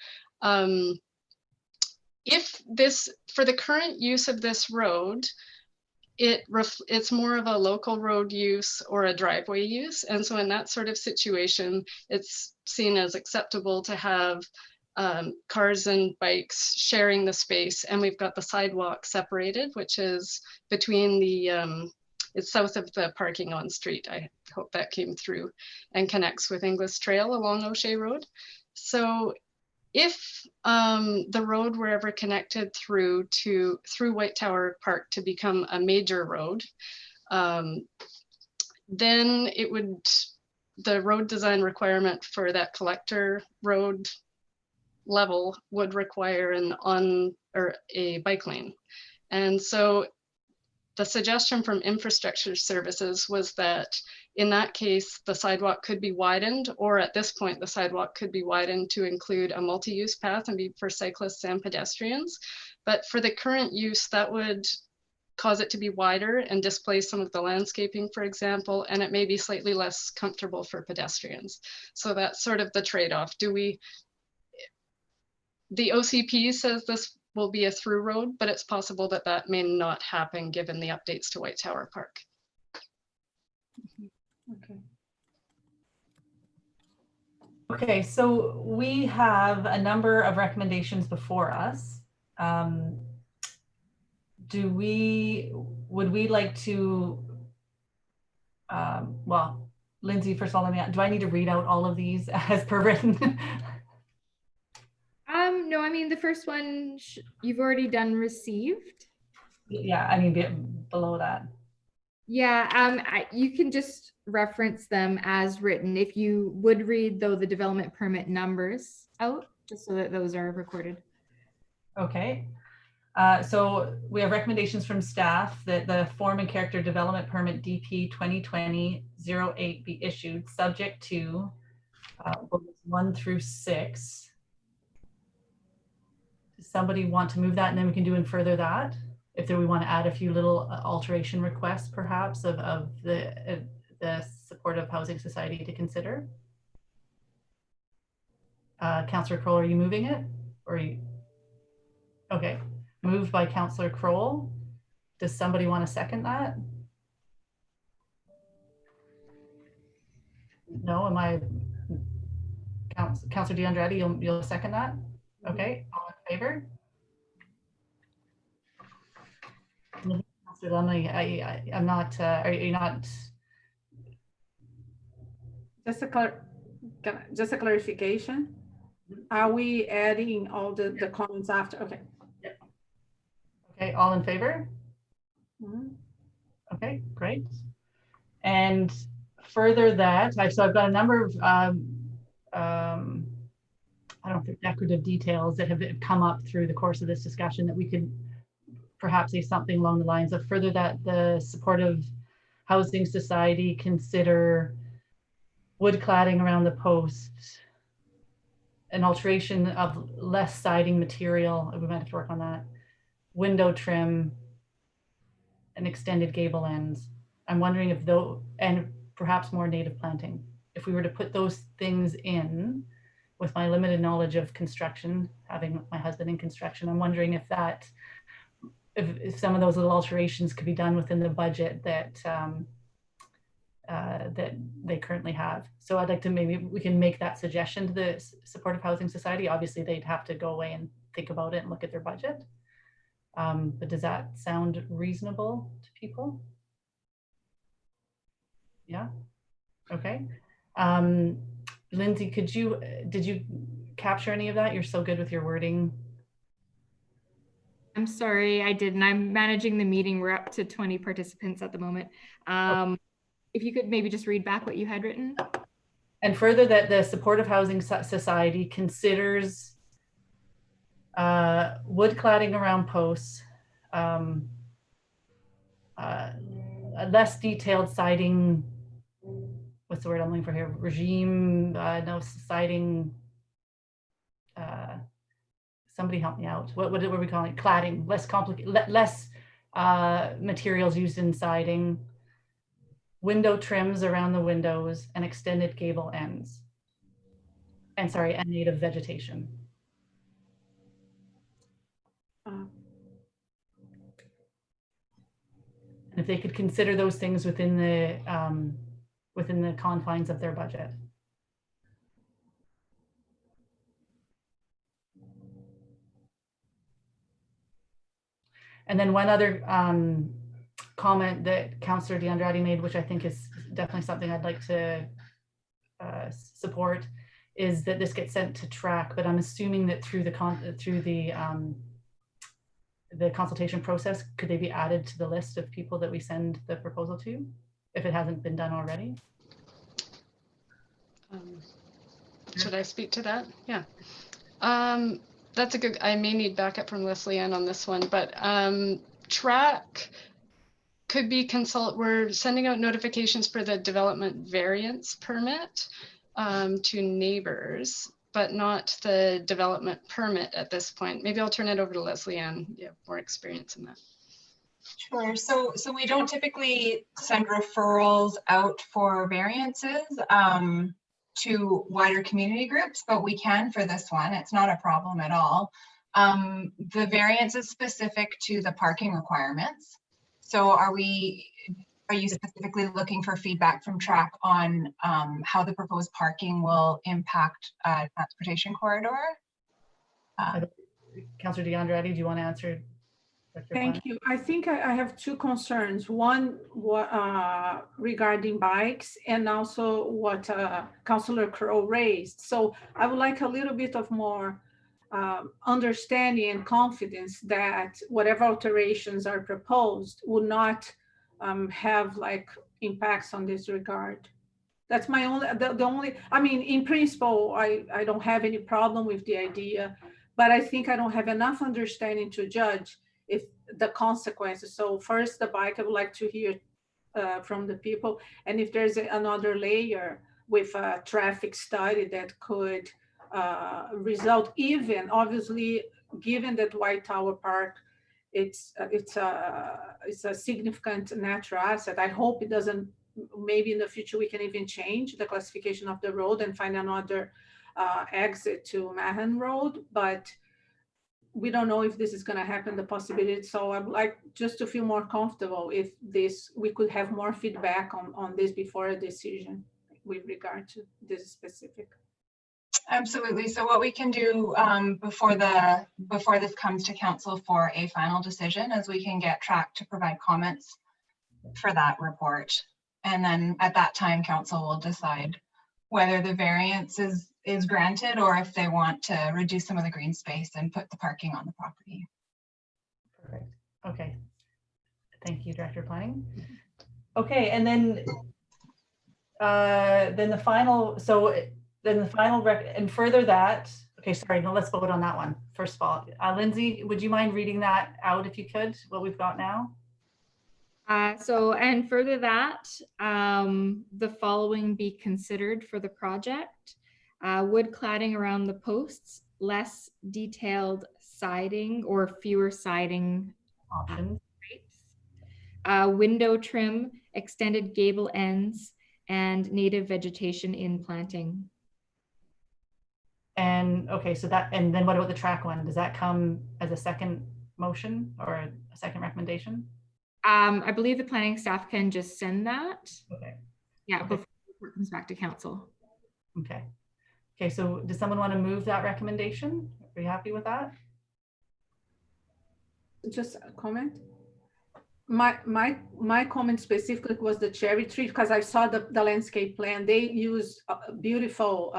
if this, for the current use of this road, it's more of a local road use or a driveway use. And so in that sort of situation, it's seen as acceptable to have cars and bikes sharing the space. And we've got the sidewalk separated, which is between the, it's south of the parking on street. I hope that came through, and connects with Inglis Trail along O'Shea Road. So if the road were ever connected through White Tower Park to become a major road, then it would, the road design requirement for that collector road level would require a bike lane. And so the suggestion from infrastructure services was that in that case, the sidewalk could be widened, or at this point, the sidewalk could be widened to include a multi-use path and be for cyclists and pedestrians. But for the current use, that would cause it to be wider and displace some of the landscaping, for example, and it may be slightly less comfortable for pedestrians. So that's sort of the trade-off. The OCP says this will be a through road, but it's possible that that may not happen given the updates to White Tower Park. Okay. Okay, so we have a number of recommendations before us. Would we like to, well, Lindsay, first of all, do I need to read out all of these as per written? No, I mean, the first one you've already done received. Yeah, I mean, below that. Yeah, you can just reference them as written. If you would read, though, the development permit numbers out, just so that those are recorded. Okay. So we have recommendations from staff that the form and character development permit DP 2020-08 be issued subject to 1 through 6. Does somebody want to move that, and then we can do and further that? If we want to add a few little alteration requests, perhaps, of the Supportive Housing Society to consider. Councillor Crowell, are you moving it? Or are you? Okay, moved by Councillor Crowell. Does somebody want to second that? No, am I? Councillor DeAndretti, you'll second that? Okay, all in favor? Councillor Lumley, I'm not, are you not? Just a clarification. Are we adding all the comments after? Okay. Yep. Okay, all in favor? Mm-hmm. Okay, great. And further that, so I've got a number of, I don't think decorative details that have come up through the course of this discussion that we could perhaps say something along the lines of further that the Supportive Housing Society consider wood cladding around the post, an alteration of less siding material, we might have to work on that, window trim, and extended gable ends. I'm wondering if though, and perhaps more native planting, if we were to put those things in, with my limited knowledge of construction, having my husband in construction, I'm wondering if that, if some of those little alterations could be done within the budget that that they currently have. So I'd like to, maybe we can make that suggestion to the Supportive Housing Society. Obviously they'd have to go away and think about it and look at their budget. But does that sound reasonable to people? Yeah, okay. Lindsay, did you capture any of that? You're so good with your wording. I'm sorry, I didn't. I'm managing the meeting. We're up to 20 participants at the moment. If you could maybe just read back what you had written. And further that the Supportive Housing Society considers wood cladding around posts, less detailed siding, what's the word I'm looking for here? Regime, no siding, somebody help me out. What are we calling it? Cladding, less complicated, less materials used in siding, window trims around the windows, and extended gable ends. And sorry, and native vegetation. And if they could consider those things within the confines of their budget. And then one other comment that Councillor DeAndretti made, which I think is definitely something I'd like to support, is that this gets sent to track. But I'm assuming that through the consultation process, could they be added to the list of people that we send the proposal to, if it hasn't been done already? Should I speak to that? Yeah. That's a good, I may need backup from Leslie Ann on this one, but track could be we're sending out notifications for the development variance permit to neighbors, but not the development permit at this point. Maybe I'll turn it over to Leslie Ann. You have more experience in that. Sure. So we don't typically send referrals out for variances to wider community groups, but we can for this one. It's not a problem at all. The variance is specific to the parking requirements. So are Are you specifically looking for feedback from TRAC on how the proposed parking will impact transportation corridor? Councillor DeAndretti, do you want to answer? Thank you. I think I have two concerns. One regarding bikes, and also what Councillor Crowell raised. So I would like a little bit of more understanding and confidence that whatever alterations are proposed will not have like impacts on this regard. That's my only, the only, I mean, in principle, I don't have any problem with the idea, but I think I don't have enough understanding to judge if the consequences. So first the bike, I would like to hear from the people. And if there's another layer with a traffic study that could result, even obviously, given that White Tower Park, it's a significant natural asset. I hope it doesn't, maybe in the future we can even change the classification of the road and find another exit to Mahan Road, but we don't know if this is going to happen, the possibility. So I'd like just to feel more comfortable if this, we could have more feedback on this before a decision with regard to this specific. Absolutely. So what we can do before this comes to council for a final decision is we can get TRAC to provide comments for that report. And then at that time, council will decide whether the variance is granted or if they want to reduce some of the green space and put the parking on the property. Perfect. Okay. Thank you, Director of Planning. Okay, and then the final, and further that, okay, sorry, no, let's vote on that one. First of all, Lindsay, would you mind reading that out if you could, what we've got now? And further that, the following be considered for the project. Wood cladding around the posts, less detailed siding or fewer siding options. Window trim, extended gable ends, and native vegetation in planting. And okay, so that, and then what about the TRAC one? Does that come as a second motion or a second recommendation? I believe the planning staff can just send that. Okay. Yeah, okay. before it comes back to council. Okay. Okay, so does someone want to move that recommendation? Are you happy with that? Just a comment. My comment specifically was the cherry tree, because I saw the landscape plan. They use beautiful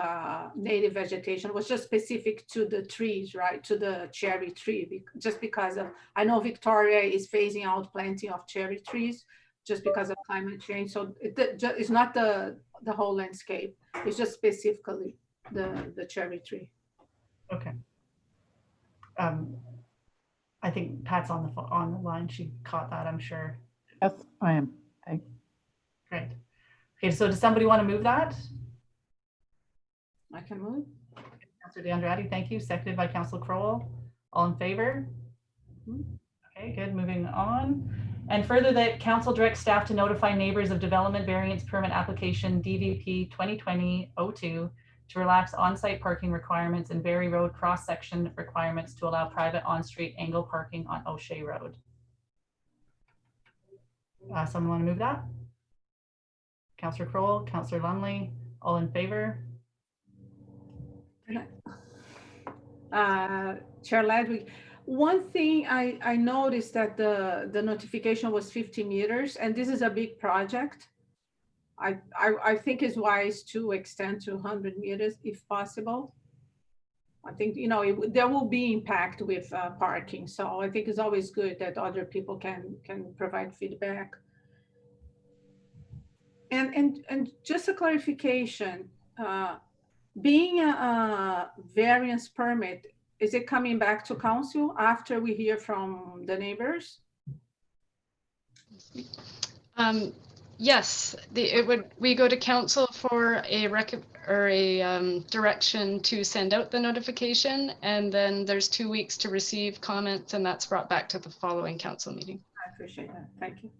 native vegetation. It was just specific to the trees, right? To the cherry tree, just because of, I know Victoria is phasing out planting of cherry trees just because of climate change. So it's not the whole landscape. It's just specifically the cherry tree. Okay. I think Pat's on the line. She caught that, I'm sure. Yes, I am. Okay. Great. Okay, so does somebody want to move that? I can move. Councillor DeAndretti, thank you. Seconded by Councillor Crowell. All in favor? Okay, good. Moving on. And further that council directs staff to notify neighbors of development variance permit application DVP 2020-02 to relax on-site parking requirements and Berry Road cross-section requirements to allow private on-street angle parking on O'Shea Road. Someone want to move that? Councillor Crowell, Councillor Lumley, all in favor? Chair Ledwig, one thing I noticed that the notification was 50 meters, and this is a big project. I think it's wise to extend to 100 meters if possible. I think, you know, there will be impact with parking. So I think it's always good that other people can provide feedback. And just a clarification, being a variance permit, is it coming back to council after we hear from the neighbors? Yes, we go to council for a direction to send out the notification, and then there's 2 weeks to receive comments, and that's brought back to the following council meeting. I appreciate that. Thank you.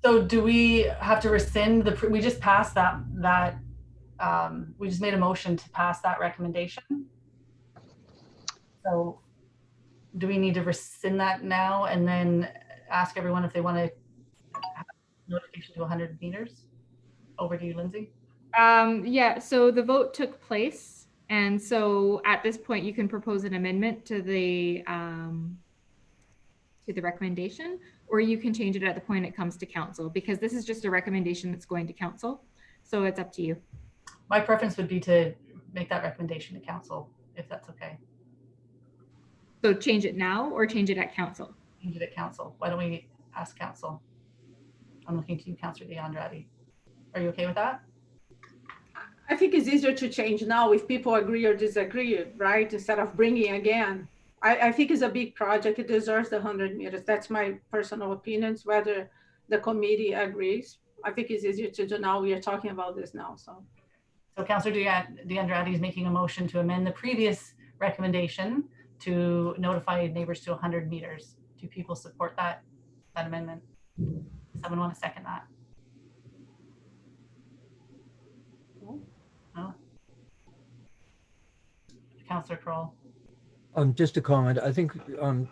So do we have to rescind we just passed that we just made a motion to pass that recommendation. So do we need to rescind that now and then ask everyone if they want to have notification to 100 meters. Over to you, Lindsay. Yeah, so the vote took place. And so at this point, you can propose an amendment to the recommendation, or you can change it at the point it comes to council, because this is just a recommendation that's going to council. So it's up to you. My preference would be to make that recommendation to council, if that's okay. So change it now or change it at council? Change it at council. Why don't we ask council? I'm looking to you, Councillor D'Andrade. Are you okay with that? I think it's easier to change now if people agree or disagree, right? Instead of bringing again. I think it's a big project. It deserves the 100 meters. That's my personal opinions, whether the committee agrees. I think it's easier to do now. We are talking about this now, so. So Councillor D'Andrade is making a motion to amend the previous recommendation to notify neighbors to 100 meters. Do people support that amendment? Does someone want to second that? No? Councillor Crowell. Just a comment. I think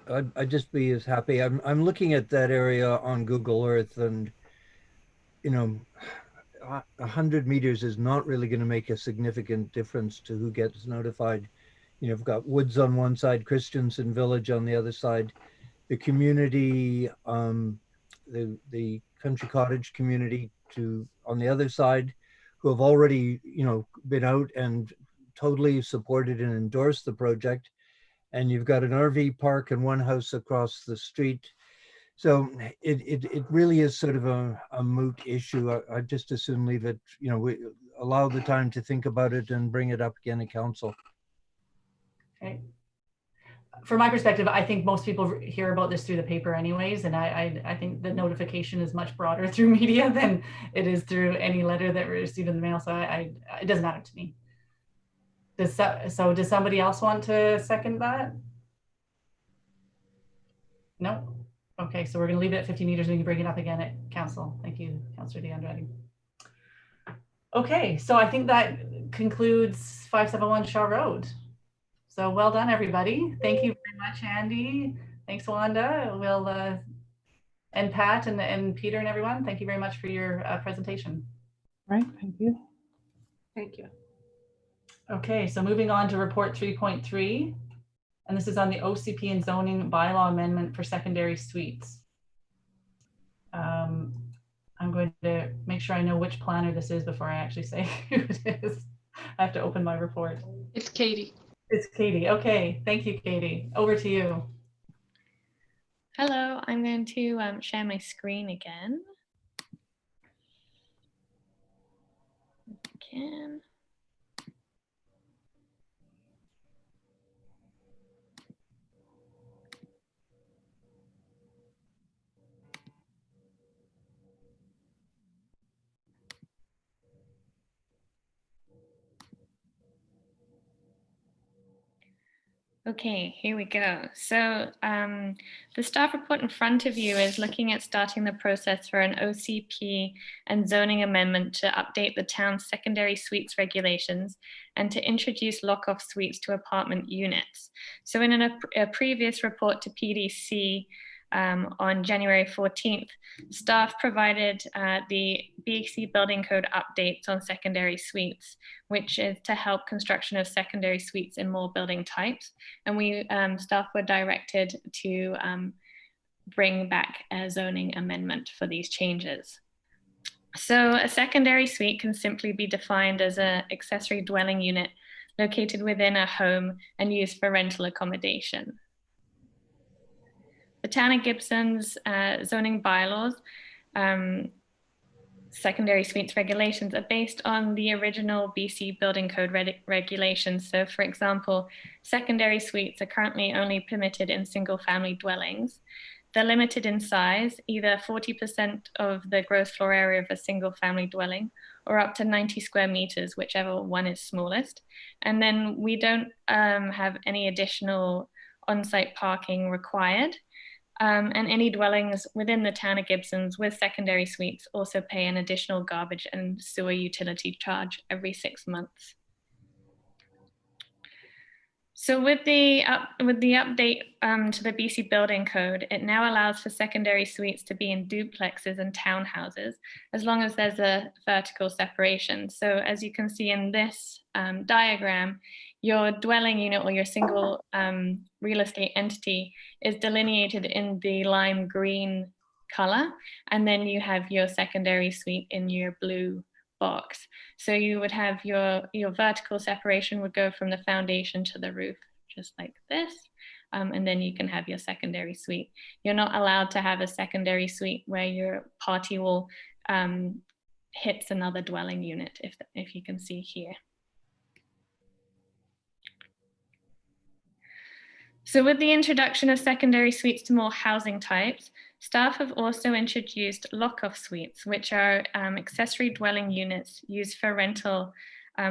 I'd just be as happy. I'm looking at that area on Google Earth, and 100 meters is not really going to make a significant difference to who gets notified. You've got woods on one side, Christensen Village on the other side, the community, the country cottage community on the other side, who have already been out and totally supported and endorsed the project. And you've got an RV park and one house across the street. So it really is sort of a moot issue. I just as soon leave it, we allow the time to think about it and bring it up again at council. Okay. From my perspective, I think most people hear about this through the paper anyways, and I think the notification is much broader through media than it is through any letter that we receive in the mail. So it doesn't matter to me. Does somebody else want to second that? No? Okay, so we're going to leave it at 50 meters and we can bring it up again at council. Thank you, Councillor D'Andrade. Okay, so I think that concludes 571 Shaw Road. So well done, everybody. Thank you very much, Andy. Thanks, Wanda. And Pat and Peter and everyone, thank you very much for your presentation. Right, thank you. Thank you. Okay, so moving on to report 3.3, and this is on the OCP and zoning bylaw amendment for secondary suites. I'm going to make sure I know which planner this is before I actually say who it is. I have to open my report. It's Katie. It's Katie. Okay, thank you, Katie. Over to you. Hello, I'm going to share my screen again. If I can. Okay, here we go. So the staff report in front of you is looking at starting the process for an OCP and zoning amendment to update the town's secondary suites regulations and to introduce lock-off suites to apartment units. So in a previous report to PDC on January 14th, staff provided the BC Building Code updates on secondary suites, which is to help construction of secondary suites in more building types. And we staff were directed to bring back a zoning amendment for these changes. So a secondary suite can simply be defined as an accessory dwelling unit located within a home and used for rental accommodation. The town of Gibsons zoning bylaws, secondary suites regulations are based on the original BC Building Code regulations. So for example, secondary suites are currently only permitted in single family dwellings. They're limited in size, either 40% of the gross floor area of a single family dwelling or up to 90 square meters, whichever one is smallest. And then we don't have any additional on-site parking required. And any dwellings within the town of Gibsons with secondary suites also pay an additional garbage and sewer utility charge every 6 months. So with the update to the BC Building Code, it now allows for secondary suites to be in duplexes and townhouses, as long as there's a vertical separation. So as you can see in this diagram, your dwelling unit or your single real estate entity is delineated in the lime green color, and then you have your secondary suite in your blue box. So you would have your vertical separation would go from the foundation to the roof, just like this. And then you can have your secondary suite. You're not allowed to have a secondary suite where your party wall hits another dwelling unit, if you can see here. So with the introduction of secondary suites to more housing types, staff have also introduced lock-off suites, which are accessory dwelling units used for rental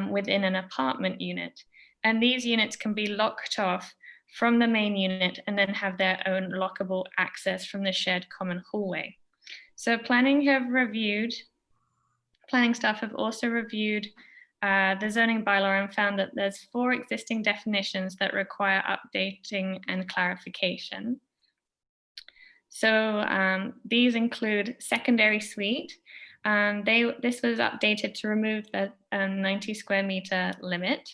within an apartment unit. And these units can be locked off from the main unit and then have their own lockable access from the shared common hallway. So planning staff have also reviewed the zoning bylaw and found that there's 4 existing definitions that require updating and clarification. So these include secondary suite. This was updated to remove the 90 square meter limit.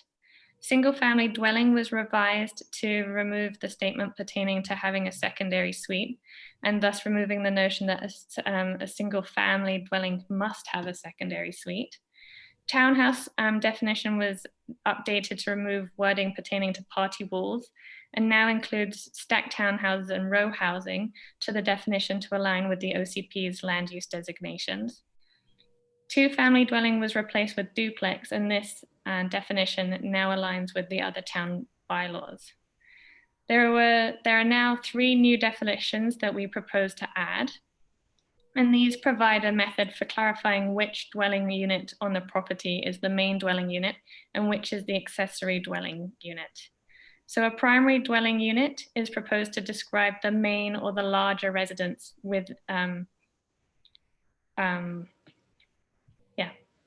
Single family dwelling was revised to remove the statement pertaining to having a secondary suite, and thus removing the notion that a single family dwelling must have a secondary suite. Townhouse definition was updated to remove wording pertaining to party walls, and now includes stacked townhouses and row housing to the definition to align with the OCP's land use designations. Two-family dwelling was replaced with duplex, and this definition now aligns with the other town bylaws. There are now 3 new definitions that we propose to add, and these provide a method for clarifying which dwelling unit on the property is the main dwelling unit and which is the accessory dwelling unit. So a primary dwelling unit is proposed to describe the main or the larger residence with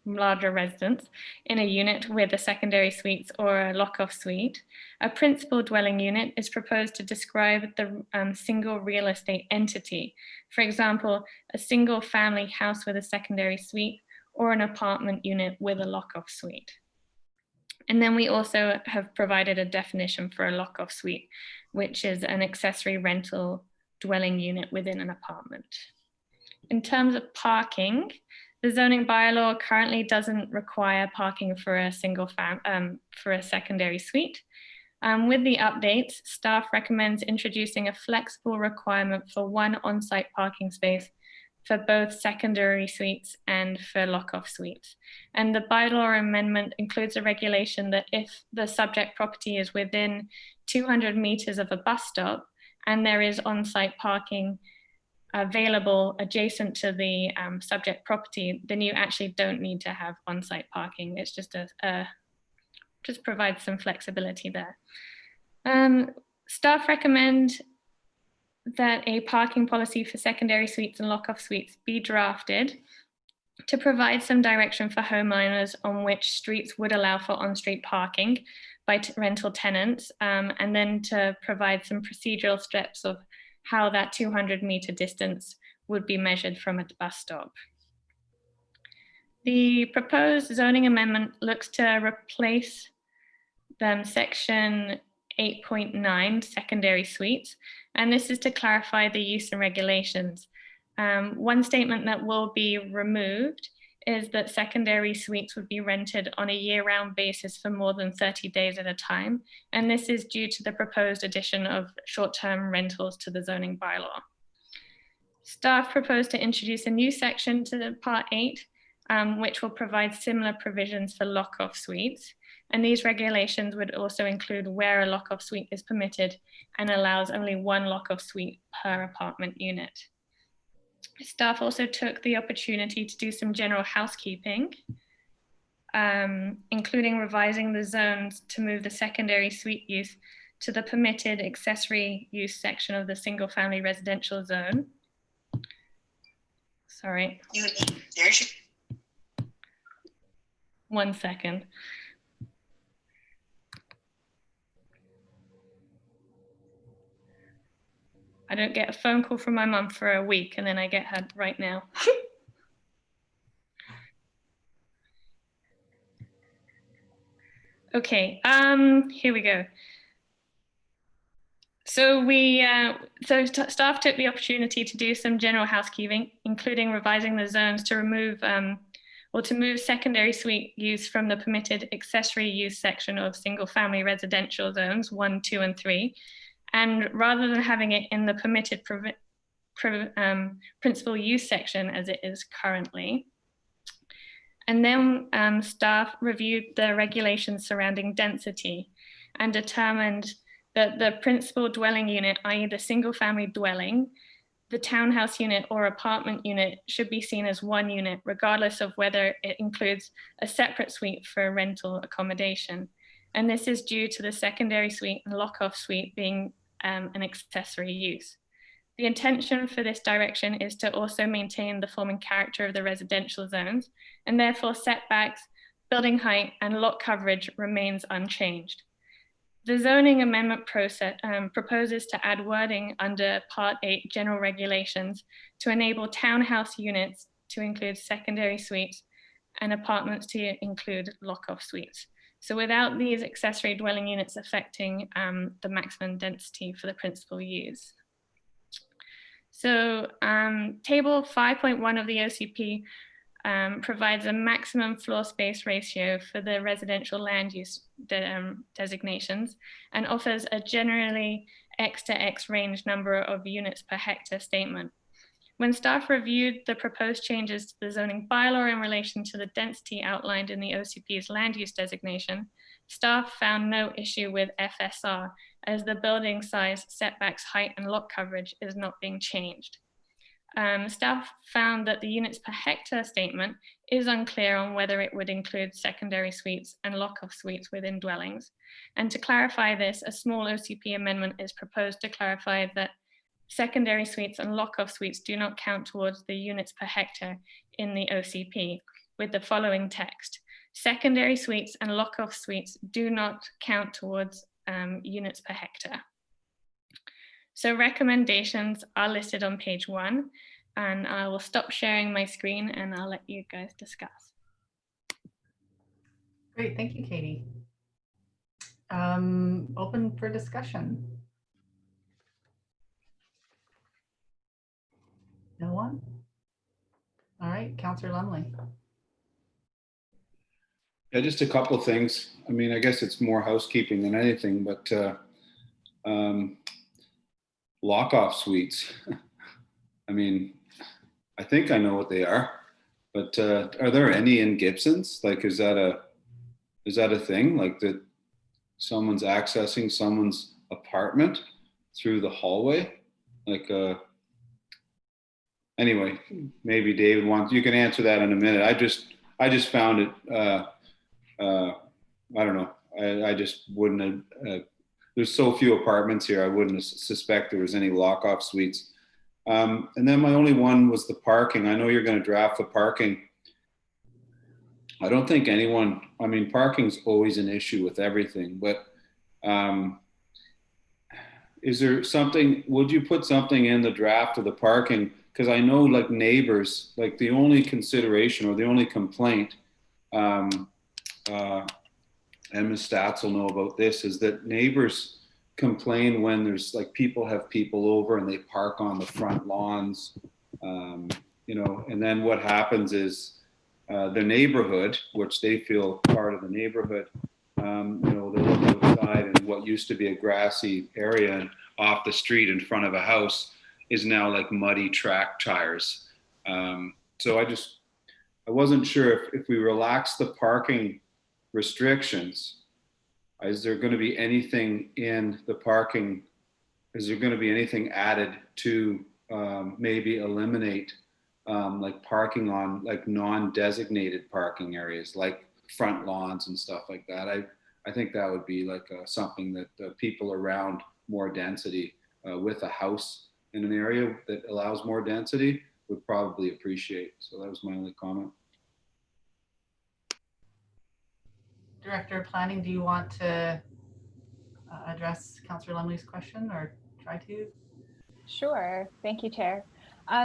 larger residence in a unit with a secondary suites or a lock-off suite. A principal dwelling unit is proposed to describe the single real estate entity. For example, a single family house with a secondary suite or an apartment unit with a lock-off suite. And then we also have provided a definition for a lock-off suite, which is an accessory rental dwelling unit within an apartment. In terms of parking, the zoning bylaw currently doesn't require parking for a for a secondary suite. With the updates, staff recommends introducing a flexible requirement for 1 on-site parking space for both secondary suites and for lock-off suites. And the bylaw amendment includes a regulation that if the subject property is within 200 meters of a bus stop and there is on-site parking available adjacent to the subject property, then you actually don't need to have on-site parking. It's just just provides some flexibility there. Staff recommend that a parking policy for secondary suites and lock-off suites be drafted to provide some direction for homeowners on which streets would allow for on-street parking by rental tenants, and then to provide some procedural steps of how that 200-meter distance would be measured from a bus stop. The proposed zoning amendment looks to replace section 8.9 secondary suites, and this is to clarify the use and regulations. One statement that will be removed is that secondary suites would be rented on a year-round basis for more than 30 days at a time, and this is due to the proposed addition of short-term rentals to the zoning bylaw. Staff propose to introduce a new section to Part 8, which will provide similar provisions for lock-off suites, and these regulations would also include where a lock-off suite is permitted and allows only 1 lock-off suite per apartment unit. Staff also took the opportunity to do some general housekeeping, including revising the zones to move the secondary suite use to the permitted accessory use section of the single family residential zone. Sorry. One second. I don't get a phone call from my mum for a week, and then I get her right now. Okay, here we go. So staff took the opportunity to do some general housekeeping, including revising the zones to remove or to move secondary suite use from the permitted accessory use section of single family residential zones 1, 2, and 3. And rather than having it in the permitted principal use section as it is currently. And then staff reviewed the regulations surrounding density and determined that the principal dwelling unit, i.e. the single family dwelling, the townhouse unit or apartment unit should be seen as one unit, regardless of whether it includes a separate suite for rental accommodation. And this is due to the secondary suite and lock-off suite being an accessory use. The intention for this direction is to also maintain the form and character of the residential zones, and therefore setbacks, building height, and lot coverage remains unchanged. The zoning amendment process proposes to add wording under Part 8 General Regulations to enable townhouse units to include secondary suites and apartments to include lock-off suites. So without these accessory dwelling units affecting the maximum density for the principal use. So table 5.1 of the OCP provides a maximum floor space ratio for the residential land use designations and offers a generally X to X range number of units per hectare statement. When staff reviewed the proposed changes to the zoning bylaw in relation to the density outlined in the OCP's land use designation, staff found no issue with FSR as the building size, setbacks, height, and lot coverage is not being changed. Staff found that the units per hectare statement is unclear on whether it would include secondary suites and lock-off suites within dwellings. And to clarify this, a small OCP amendment is proposed to clarify that secondary suites and lock-off suites do not count towards the units per hectare in the OCP with the following text. Secondary suites and lock-off suites do not count towards units per hectare. So recommendations are listed on page 1, and I will stop sharing my screen and I'll let you guys discuss. Great, thank you, Katie. Open for discussion. No one? All right, Councillor Lumley. Yeah, just a couple of things. I mean, I guess it's more housekeeping than anything, but lock-off suites. I mean, I think I know what they are, but are there any in Gibsons? Like, is that a thing? Like that someone's accessing someone's apartment through the hallway? Like, anyway, maybe David wants, you can answer that in a minute. I just found it, I don't know. I just wouldn't have, there's so few apartments here. I wouldn't suspect there was any lock-off suites. And then my only one was the parking. I know you're going to draft the parking. I don't think anyone, I mean, parking's always an issue with everything, but is there something, would you put something in the draft of the parking? Because I know like neighbors, like the only consideration or the only complaint, and Ms. Stats will know about this, is that neighbors complain when there's like people have people over and they park on the front lawns, you know, and then what happens is the neighborhood, which they feel part of the neighborhood, you know, they look outside and what used to be a grassy area and off the street in front of a house is now like muddy track tires. So I wasn't sure if we relax the parking restrictions, is there going to be anything in the parking? Is there going to be anything added to maybe eliminate like parking on like non-designated parking areas, like front lawns and stuff like that? I think that would be like something that people around more density with a house in an area that allows more density would probably appreciate. So that was my only comment. Director of Planning, do you want to address Councillor Lumley's question or try to? Sure. Thank you, Chair.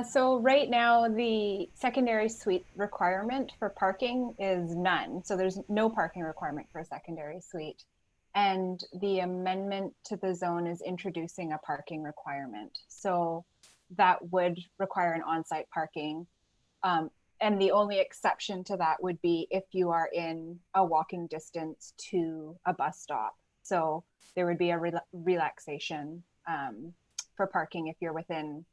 So right now, the secondary suite requirement for parking is none. So there's no parking requirement for a secondary suite. And the amendment to the zone is introducing a parking requirement. So that would require an on-site parking. And the only exception to that would be if you are in a walking distance to a bus stop. So there would be a relaxation for parking if you're within,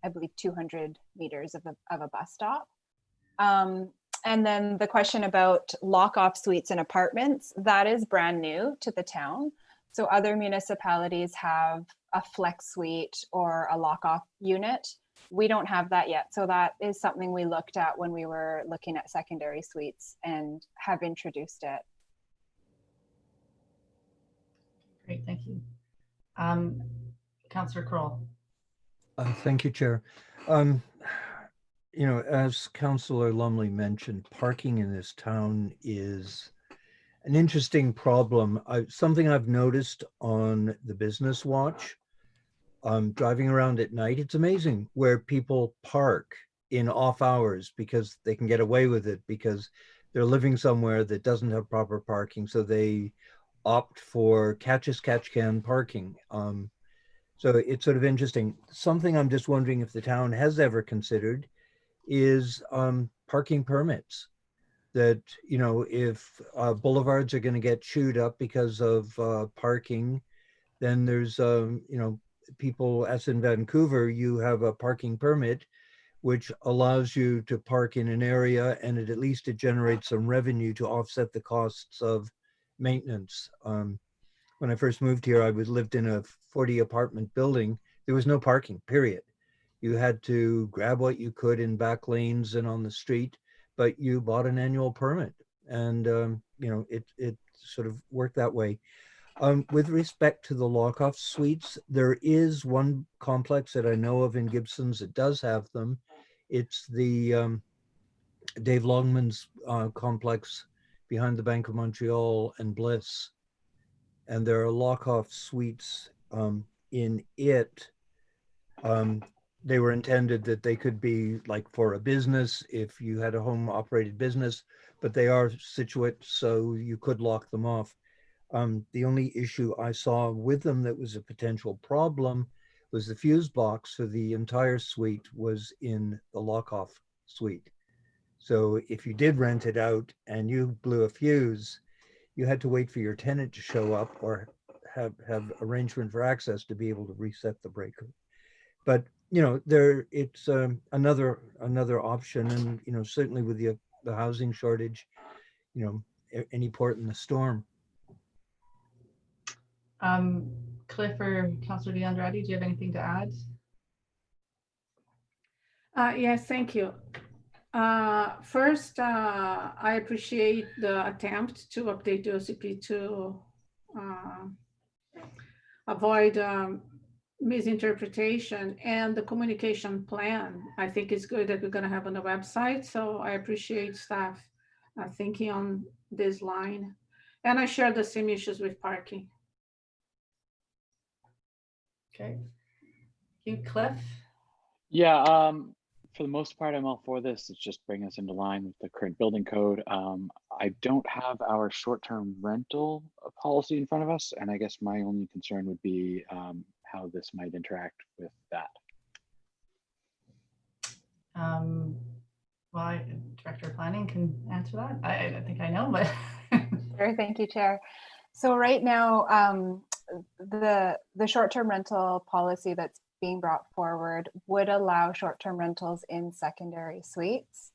I believe, 200 meters of a bus stop. And then the question about lock-off suites and apartments, that is brand new to the town. So other municipalities have a flex suite or a lock-off unit. We don't have that yet. So that is something we looked at when we were looking at secondary suites and have introduced it. Great, thank you. Councillor Crowell. Thank you, Chair. You know, as Councillor Lumley mentioned, parking in this town is an interesting problem. Something I've noticed on the Business Watch, driving around at night, it's amazing where people park in off hours because they can get away with it because they're living somewhere that doesn't have proper parking. So they opt for catch-as-catch-can parking. So it's sort of interesting. Something I'm just wondering if the town has ever considered is parking permits. That, you know, if boulevards are going to get chewed up because of parking, then there's, you know, people, as in Vancouver, you have a parking permit, which allows you to park in an area and at least it generates some revenue to offset the costs of maintenance. When I first moved here, I lived in a 40 apartment building. There was no parking, period. You had to grab what you could in back lanes and on the street, but you bought an annual permit. And, you know, it sort of worked that way. With respect to the lock-off suites, there is one complex that I know of in Gibsons that does have them. It's the Dave Longman's complex behind the Bank of Montreal and Bliss. And there are lock-off suites in it. They were intended that they could be like for a business if you had a home operated business, but they are situate so you could lock them off. The only issue I saw with them that was a potential problem was the fuse box for the entire suite was in the lock-off suite. So if you did rent it out and you blew a fuse, you had to wait for your tenant to show up or have arrangement for access to be able to reset the breaker. But you know, it's another option, and you know, certainly with the housing shortage, you know, any port in the storm. Cliff or Councillor DeAndrade, do you have anything to add? Yes, thank you. First, I appreciate the attempt to update the OCP to avoid misinterpretation, and the communication plan. I think it's good that we're going to have on the website. So I appreciate staff thinking on this line. And I share the same issues with parking. Okay. You, Cliff? Yeah, for the most part, I'm all for this. It's just bringing us into line with the current building code. I don't have our short-term rental policy in front of us, and I guess my only concern would be how this might interact with that. Well, Director of Planning can answer that. I think I know, but. Sure, thank you, Chair. So right now, the short-term rental policy that's being brought forward would allow short-term rentals in secondary suites.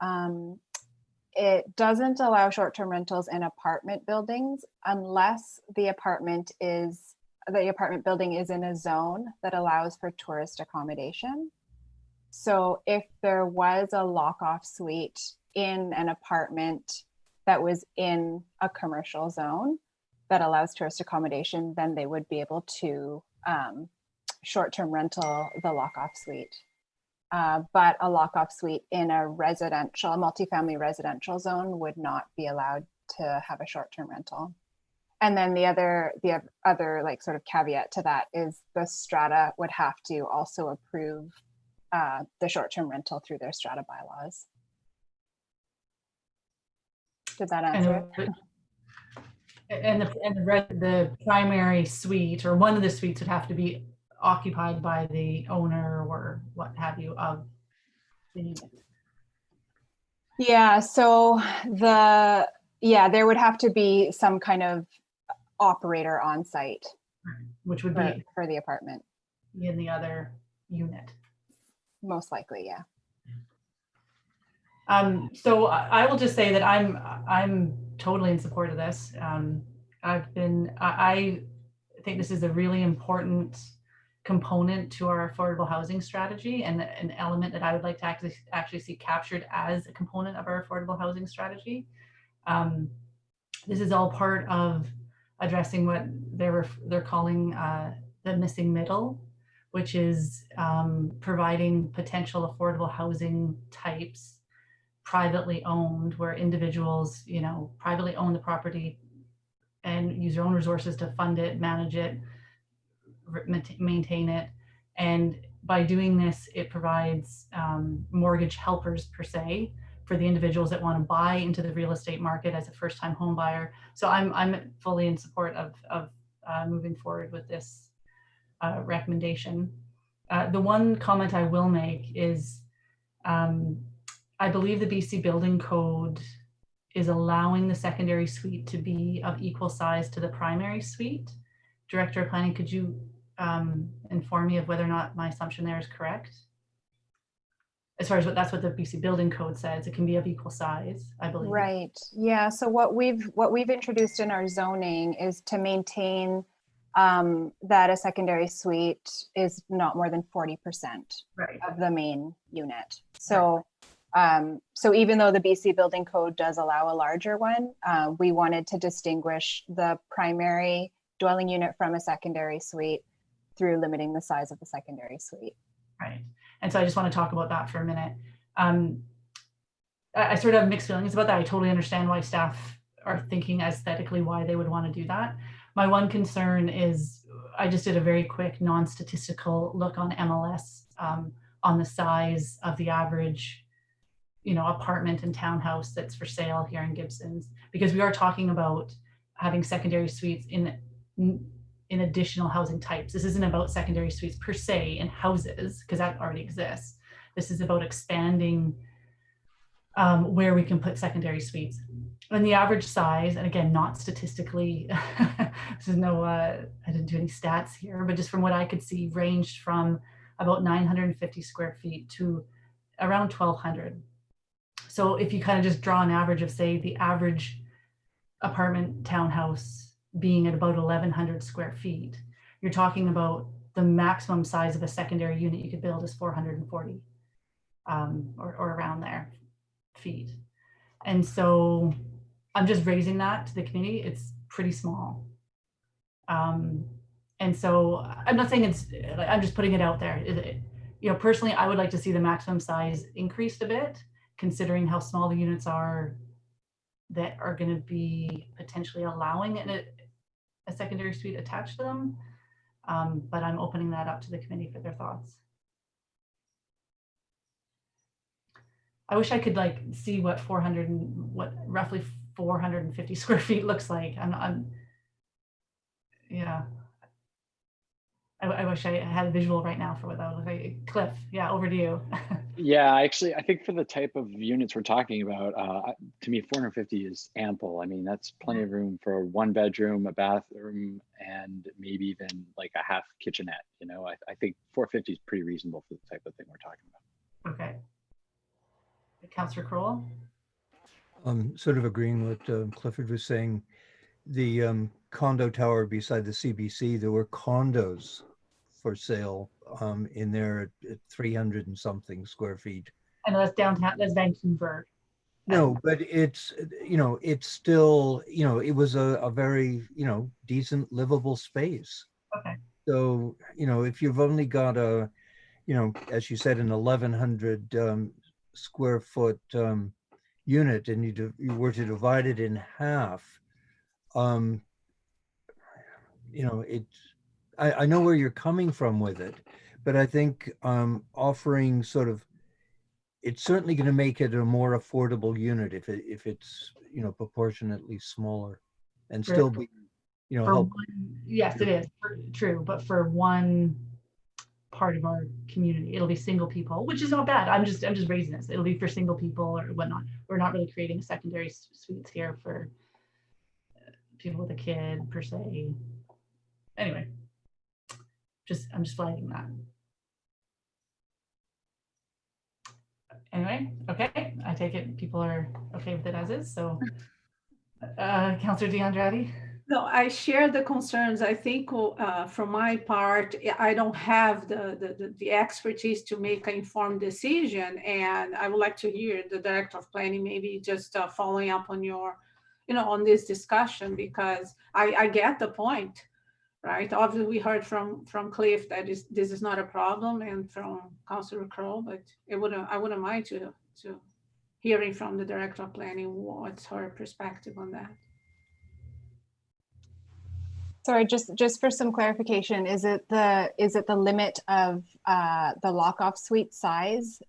It doesn't allow short-term rentals in apartment buildings unless the apartment building is in a zone that allows for tourist accommodation. So if there was a lock-off suite in an apartment that was in a commercial zone that allows tourist accommodation, then they would be able to short-term rental the lock-off suite. But a lock-off suite in a multifamily residential zone would not be allowed to have a short-term rental. And then the other like sort of caveat to that is the strata would have to also approve the short-term rental through their strata bylaws. Did that answer it? And the primary suite, or one of the suites, would have to be occupied by the owner or what have you of the unit. Yeah, so there would have to be some kind of operator on site, which would be for the apartment in the other unit. Most likely, yeah. So I will just say that I'm totally in support of this. I think this is a really important component to our affordable housing strategy, and an element that I would like to actually see captured as a component of our affordable housing strategy. This is all part of addressing what they're calling the missing middle, which is providing potential affordable housing types privately owned, where individuals, privately own the property and use their own resources to fund it, manage it, maintain it. And by doing this, it provides mortgage helpers per se for the individuals that want to buy into the real estate market as a first-time home buyer. So I'm fully in support of moving forward with this recommendation. The one comment I will make is I believe the BC Building Code is allowing the secondary suite to be of equal size to the primary suite. Director of Planning, could you inform me of whether or not my assumption there is correct? As far as that's what the BC Building Code says, it can be of equal size, I believe. Right. Yeah. So what we've introduced in our zoning is to maintain that a secondary suite is not more than 40% of the main unit. So. So even though the BC Building Code does allow a larger one, we wanted to distinguish the primary dwelling unit from a secondary suite through limiting the size of the secondary suite. Right. And so I just want to talk about that for a minute. I sort of have mixed feelings about that. I totally understand why staff are thinking aesthetically why they would want to do that. My one concern is I just did a very quick non-statistical look on MLS on the size of the average apartment and townhouse that's for sale here in Gibsons, because we are talking about having secondary suites in additional housing types. This isn't about secondary suites per se in houses, because that already exists. This is about expanding where we can put secondary suites. And the average size, and again, not statistically, this is I didn't do any stats here, but just from what I could see, ranged from about 950 square feet to around 1,200. So if you kind of just draw an average of, say, the average apartment townhouse being at about 1,100 square feet, you're talking about the maximum size of a secondary unit you could build is 440 or around there feet. And so I'm just raising that to the community. It's pretty small. And so I'm not saying it's, I'm just putting it out there. Personally, I would like to see the maximum size increased a bit, considering how small the units are that are going to be potentially allowing a secondary suite attached to them. But I'm opening that up to the committee for their thoughts. I wish I could see what roughly 450 square feet looks like. Yeah. I wish I had a visual right now for what that would look like. Cliff, yeah, over to you. Yeah, actually, I think for the type of units we're talking about, to me, 450 is ample. I mean, that's plenty of room for a 1-bedroom, a bathroom, and maybe even like a half kitchenette. I think 450 is pretty reasonable for the type of thing we're talking about. Okay. Councillor Crowell? Sort of agreeing with what Clifford was saying. The condo tower beside the CBC, there were condos for sale in there at 300 and something square feet. I know that's downtown, that's Vancouver. No, but it's, it's still, it was a very, decent livable space. Okay. So, if you've only got a, as you said, an 1,100 square foot unit, and you were to divide it in half, you know, I know where you're coming from with it, but I think offering sort of, it's certainly going to make it a more affordable unit if it's, you know, proportionately smaller and still be, you know, For help. one, yes, it is true, but for one part of our community, it'll be single people, which is not bad. I'm just raising this. It'll be for single people or whatnot. We're not really creating secondary suites here for people with a kid per se. Anyway, I'm just flagging that. Anyway, okay, I take it people are okay with it as is. So, Councillor DeAndrade. No, I share the concerns. I think from my part, I don't have the expertise to make an informed decision. And I would like to hear the Director of Planning, maybe just following up on your, on this discussion, because I get the point, right? Obviously, we heard from Cliff that this is not a problem, and from Councillor Crowell, but I wouldn't mind to hearing from the Director of Planning what's her perspective on that. Sorry, just for some clarification, is it the limit of the lock-off suite size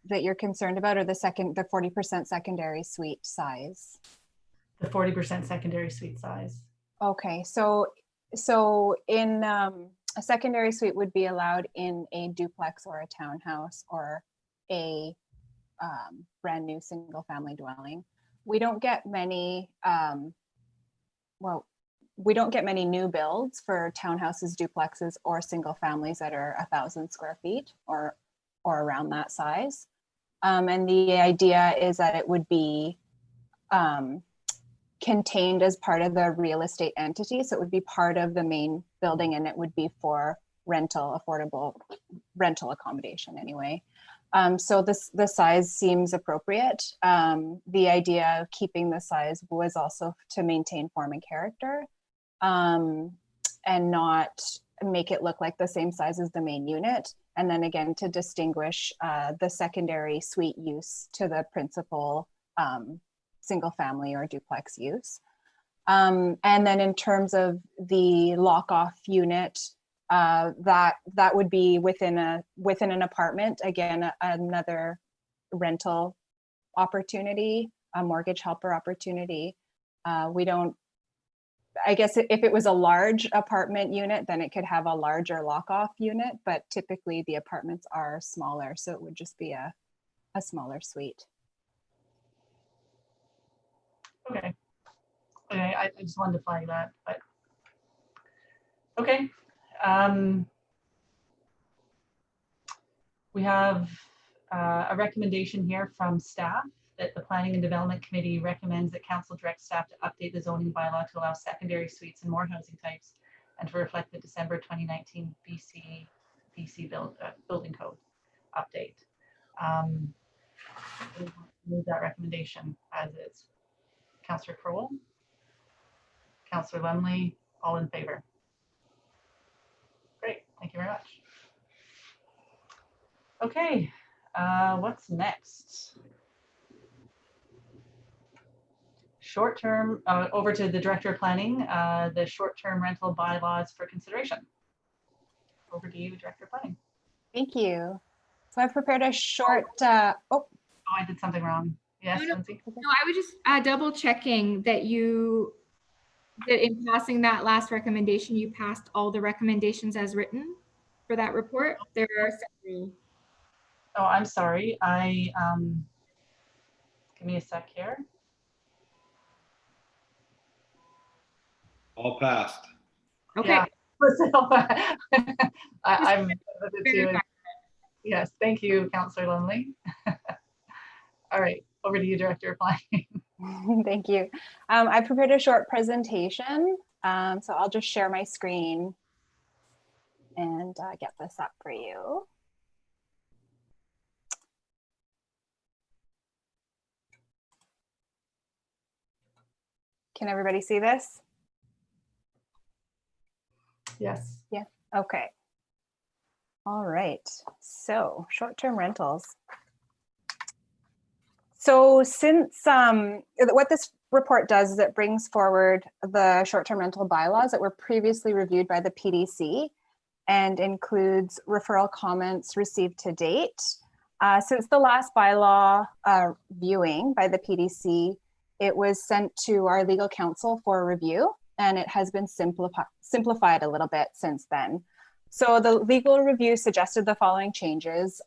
that you're concerned about, or the 40% secondary suite size? The 40% secondary suite size. Okay, so in a secondary suite would be allowed in a duplex or a townhouse or a brand new single family dwelling. We don't get many, we don't get many new builds for townhouses, duplexes, or single families that are 1,000 square feet or around that size. And the idea is that it would be contained as part of the real estate entity. So it would be part of the main building, and it would be for rental, affordable rental accommodation anyway. So the size seems appropriate. The idea of keeping the size was also to maintain form and character, and not make it look like the same size as the main unit. And then again, to distinguish the secondary suite use to the principal single family or duplex use. And then in terms of the lock-off unit, that would be within an apartment. Again, another rental opportunity, a mortgage helper opportunity. We don't, I guess if it was a large apartment unit, then it could have a larger lock-off unit, but typically the apartments are smaller, so it would just be a smaller suite. Okay. Okay, I just wanted to flag that, but okay. We have a recommendation here from staff that the Planning and Development Committee recommends that Council direct staff to update the zoning bylaw to allow secondary suites and more housing types, and to reflect the December 2019 BC building code update. Move that recommendation as is. Councillor Crowell, Councillor Lumley, all in favor? Great, thank you very much. Okay, what's next? Short-term, over to the Director of Planning, the short-term rental bylaws for consideration. Over to you, Director of Planning. Thank you. So I've prepared a short, I did something wrong. Yes, no, I was just double checking that that in passing that last recommendation, you passed all the recommendations as written for that report. There are several. Oh, I'm sorry. Give me a sec here. All passed. Okay. Yeah. I'm yes, thank you, Councillor Lumley. All right, over to you, Director of Planning. Thank you. I prepared a short presentation, so I'll just share my screen and get this up for you. Can everybody see this? Yes. Yeah, okay. All right, so short-term rentals. So since what this report does is it brings forward the short-term rental bylaws that were previously reviewed by the PDC and includes referral comments received to date. Since the last bylaw viewing by the PDC, it was sent to our legal counsel for review, and it has been simplified a little bit since then. So the legal review suggested the following changes: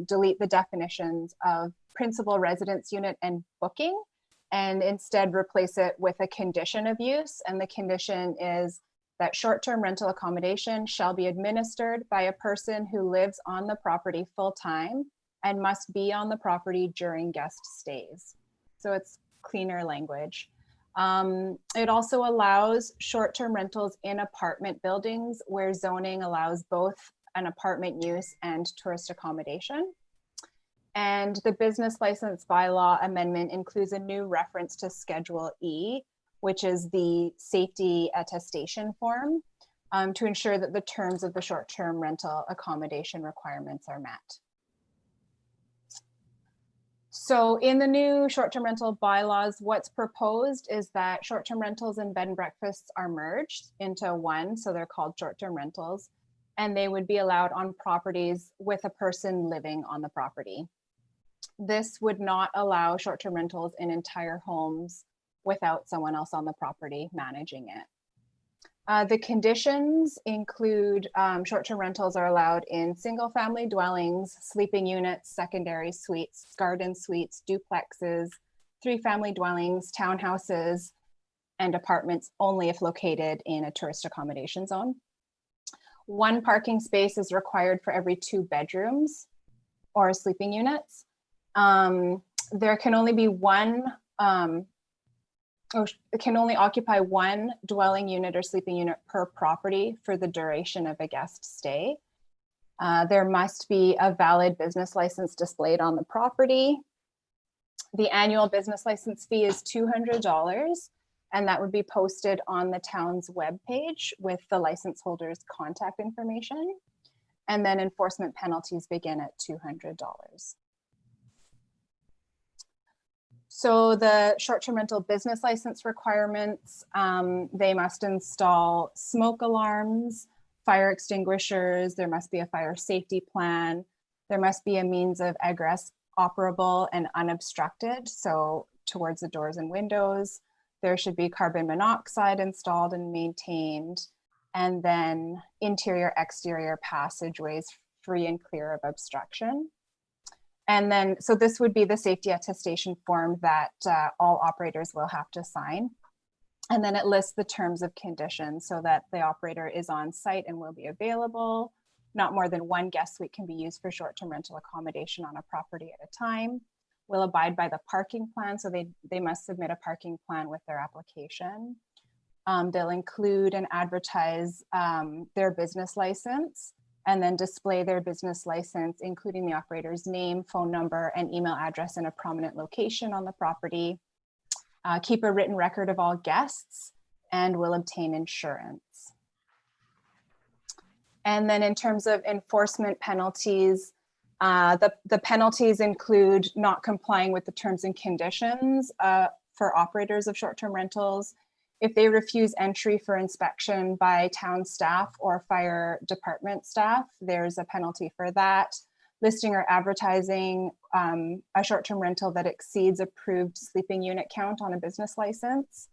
delete the definitions of principal residence unit and booking, and instead replace it with a condition of use. And the condition is that short-term rental accommodation shall be administered by a person who lives on the property full-time and must be on the property during guest stays. So it's cleaner language. It also allows short-term rentals in apartment buildings where zoning allows both an apartment use and tourist accommodation. And the business license bylaw amendment includes a new reference to Schedule E, which is the safety attestation form, to ensure that the terms of the short-term rental accommodation requirements are met. So in the new short-term rental bylaws, what's proposed is that short-term rentals and bed and breakfasts are merged into one, so they're called short-term rentals, and they would be allowed on properties with a person living on the property. This would not allow short-term rentals in entire homes without someone else on the property managing it. The conditions include short-term rentals are allowed in single-family dwellings, sleeping units, secondary suites, garden suites, duplexes, three-family dwellings, townhouses, and apartments only if located in a tourist accommodation zone. One parking space is required for every 2 bedrooms or sleeping units. There can only be it can only occupy 1 dwelling unit or sleeping unit per property for the duration of a guest stay. There must be a valid business license displayed on the property. The annual business license fee is $200, and that would be posted on the town's webpage with the license holder's contact information. And then enforcement penalties begin at $200. So the short-term rental business license requirements, they must install smoke alarms, fire extinguishers, there must be a fire safety plan, there must be a means of egress operable and unobstructed, so towards the doors and windows. There should be carbon monoxide installed and maintained, and then interior, exterior passageways free and clear of obstruction. And then, so this would be the safety attestation form that all operators will have to sign. And then it lists the terms of conditions so that the operator is on site and will be available. Not more than 1 guest suite can be used for short-term rental accommodation on a property at a time. Will abide by the parking plan, so they must submit a parking plan with their application. They'll include and advertise their business license, and then display their business license, including the operator's name, phone number, and email address in a prominent location on the property. Keep a written record of all guests, and will obtain insurance. And then in terms of enforcement penalties, the penalties include not complying with the terms and conditions for operators of short-term rentals. If they refuse entry for inspection by town staff or fire department staff, there's a penalty for that. Listing or advertising a short-term rental that exceeds approved sleeping unit count on a business license.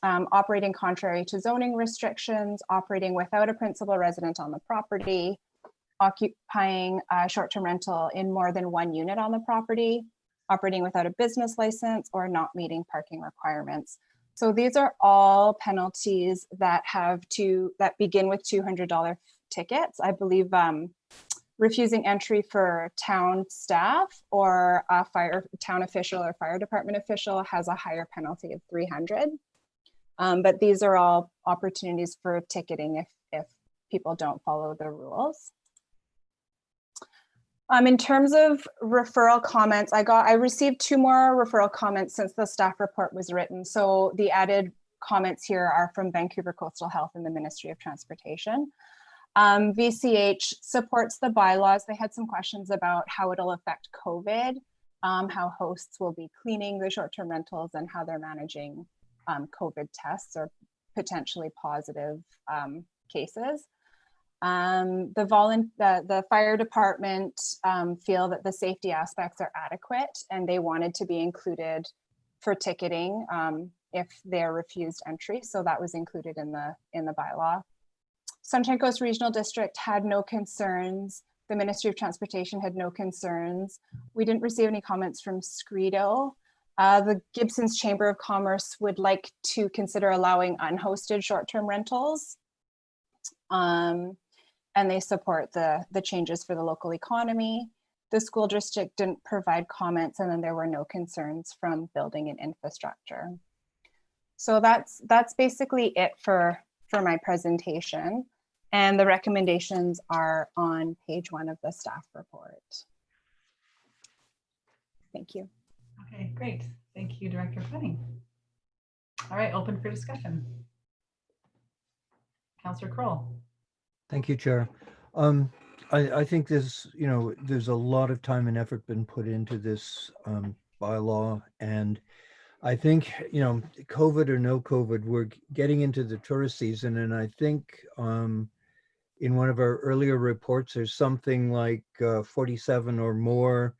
Operating contrary to zoning restrictions, operating without a principal resident on the property, occupying a short-term rental in more than 1 unit on the property, operating without a business license, or not meeting parking requirements. So these are all penalties that begin with $200 tickets. I believe refusing entry for town staff or a town official or fire department official has a higher penalty of $300. But these are all opportunities for ticketing if people don't follow the rules. In terms of referral comments, I received 2 more referral comments since the staff report was written. So the added comments here are from Vancouver Coastal Health and the Ministry of Transportation. VCH supports the bylaws. They had some questions about how it'll affect COVID. how hosts will be cleaning the short-term rentals and how they're managing COVID tests or potentially positive cases. The fire department feel that the safety aspects are adequate, and they wanted to be included for ticketing if they're refused entry. So that was included in the bylaw. Sunshine Coast Regional District had no concerns. The Ministry of Transportation had no concerns. We didn't receive any comments from Scredo. The Gibsons Chamber of Commerce would like to consider allowing unhosted short-term rentals. And they support the changes for the local economy. The school district didn't provide comments, and then there were no concerns from building and infrastructure. So that's basically it for my presentation. And the recommendations are on page 1 of the staff report. Thank you. Okay, great. Thank you, Director Fleming. All right, open for discussion. Councillor Crowell. Thank you, Chair. I think there's a lot of time and effort been put into this bylaw, and I think, COVID or no COVID, we're getting into the tourist season, and I think in one of our earlier reports, there's something like 47 or more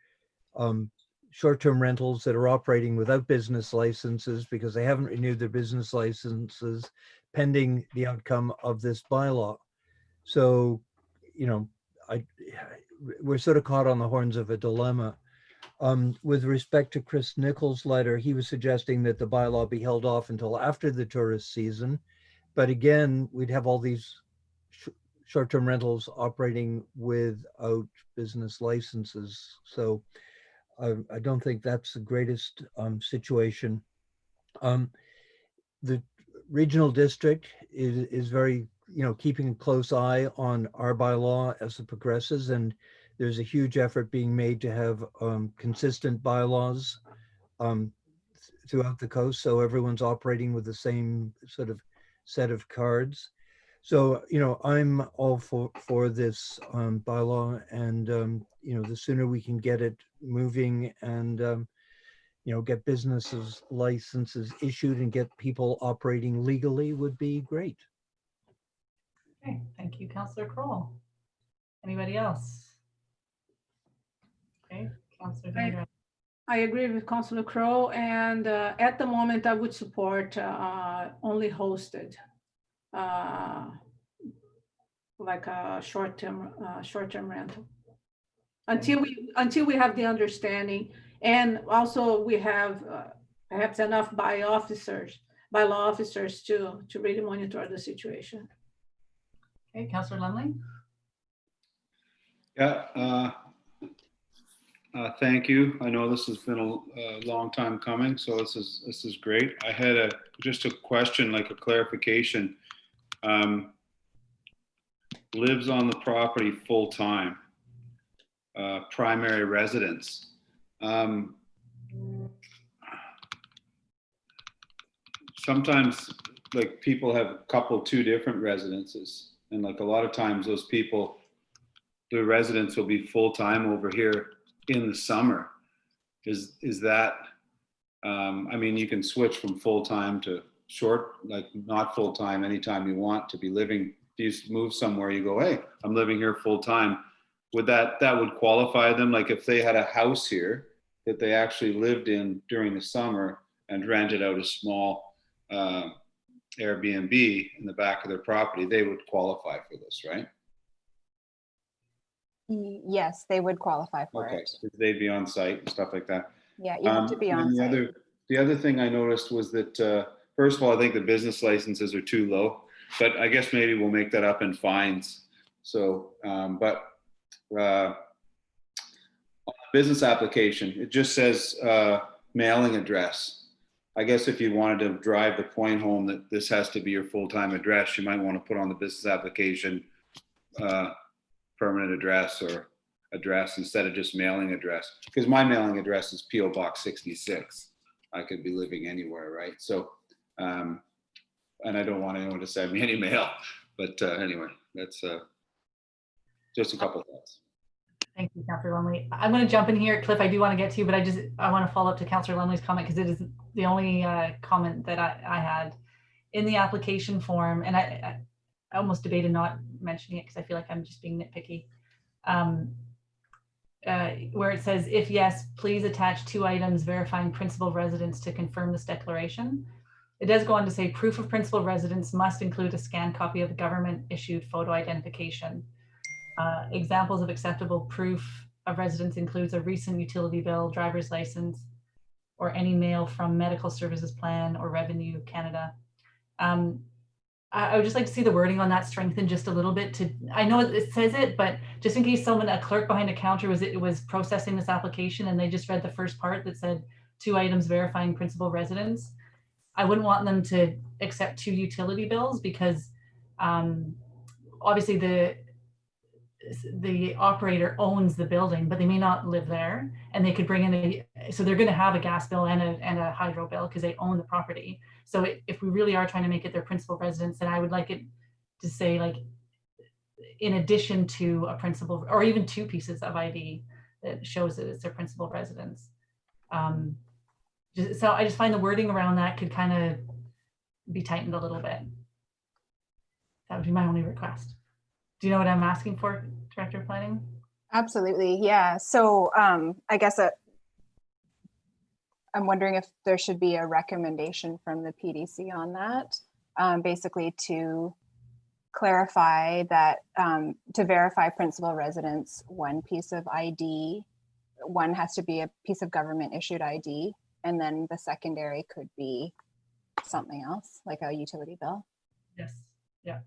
short-term rentals that are operating without business licenses because they haven't renewed their business licenses pending the outcome of this bylaw. So, we're sort of caught on the horns of a dilemma. With respect to Chris Nichols' letter, he was suggesting that the bylaw be held off until after the tourist season. But again, we'd have all these short-term rentals operating without business licenses. So I don't think that's the greatest situation. The regional district is very, keeping a close eye on our bylaw as it progresses, and there's a huge effort being made to have consistent bylaws throughout the coast, so everyone's operating with the same sort of set of cards. So, I'm all for this bylaw, and the sooner we can get it moving and get businesses licenses issued and get people operating legally would be great. Okay, thank you, Councillor Crowell. Anybody else? Okay, Councillor. I agree with Councillor Crowell, and at the moment I would support only hosted, like a short-term rental, until we have the understanding, and also we have perhaps enough bylaw officers to really monitor the situation. Okay, Councillor Lumley. Yeah, thank you. I know this has been a long time coming, so this is great. I had just a question, like a clarification. Lives on the property full time, primary residence. Sometimes, like, people have two different residences, and like a lot of times those people, the residents will be full time over here in the summer. Is that, I mean, you can switch from full time to short, like not full time anytime you want to be living. If you move somewhere, you go, hey, I'm living here full time. Would that would qualify them? Like if they had a house here that they actually lived in during the summer and rented out a small Airbnb in the back of their property, they would qualify for this, right? Yes, they would qualify for it. They'd be on site and stuff like that. Yeah, you have to be on site. The other thing I noticed was that, first of all, I think the business licenses are too low, but I guess maybe we'll make that up in fines. So, but on the business application, it just says mailing address. I guess if you wanted to drive the point home that this has to be your full-time address, you might want to put on the business application permanent address or address instead of just mailing address. Because my mailing address is P.O. Box 66. I could be living anywhere, right? So, and I don't want anyone to send me any mail. But anyway, that's just a couple of thoughts. Thank you, Councillor Lumley. I'm going to jump in here, Cliff. I do want to get to you, but I want to follow up to Councillor Lumley's comment because it is the only comment that I had in the application form, and I almost debated not mentioning it because I feel like I'm just being nitpicky. Where it says, if yes, please attach 2 items verifying principal residence to confirm this declaration. It does go on to say proof of principal residence must include a scanned copy of the government issued photo identification. Examples of acceptable proof of residence includes a recent utility bill, driver's license, or any mail from Medical Services Plan or Revenue Canada. I would just like to see the wording on that strengthened just a little bit. I know it says it, but just in case a clerk behind a counter was processing this application and they just read the first part that said 2 items verifying principal residence, I wouldn't want them to accept 2 utility bills because obviously the operator owns the building, but they may not live there, and they could bring in so they're going to have a gas bill and a hydro bill because they own the property. So if we really are trying to make it their principal residence, then I would like it to say, like, in addition to a principal, or even 2 pieces of ID that shows that it's their principal residence. So I just find the wording around that could kind of be tightened a little bit. That would be my only request. Do you know what I'm asking for, Director of Planning? Absolutely, yeah. So I guess I'm wondering if there should be a recommendation from the PDC on that, basically to clarify that to verify principal residence, 1 piece of ID, 1 has to be a piece of government issued ID, and then the secondary could be something else, like a utility bill. Yes, yeah.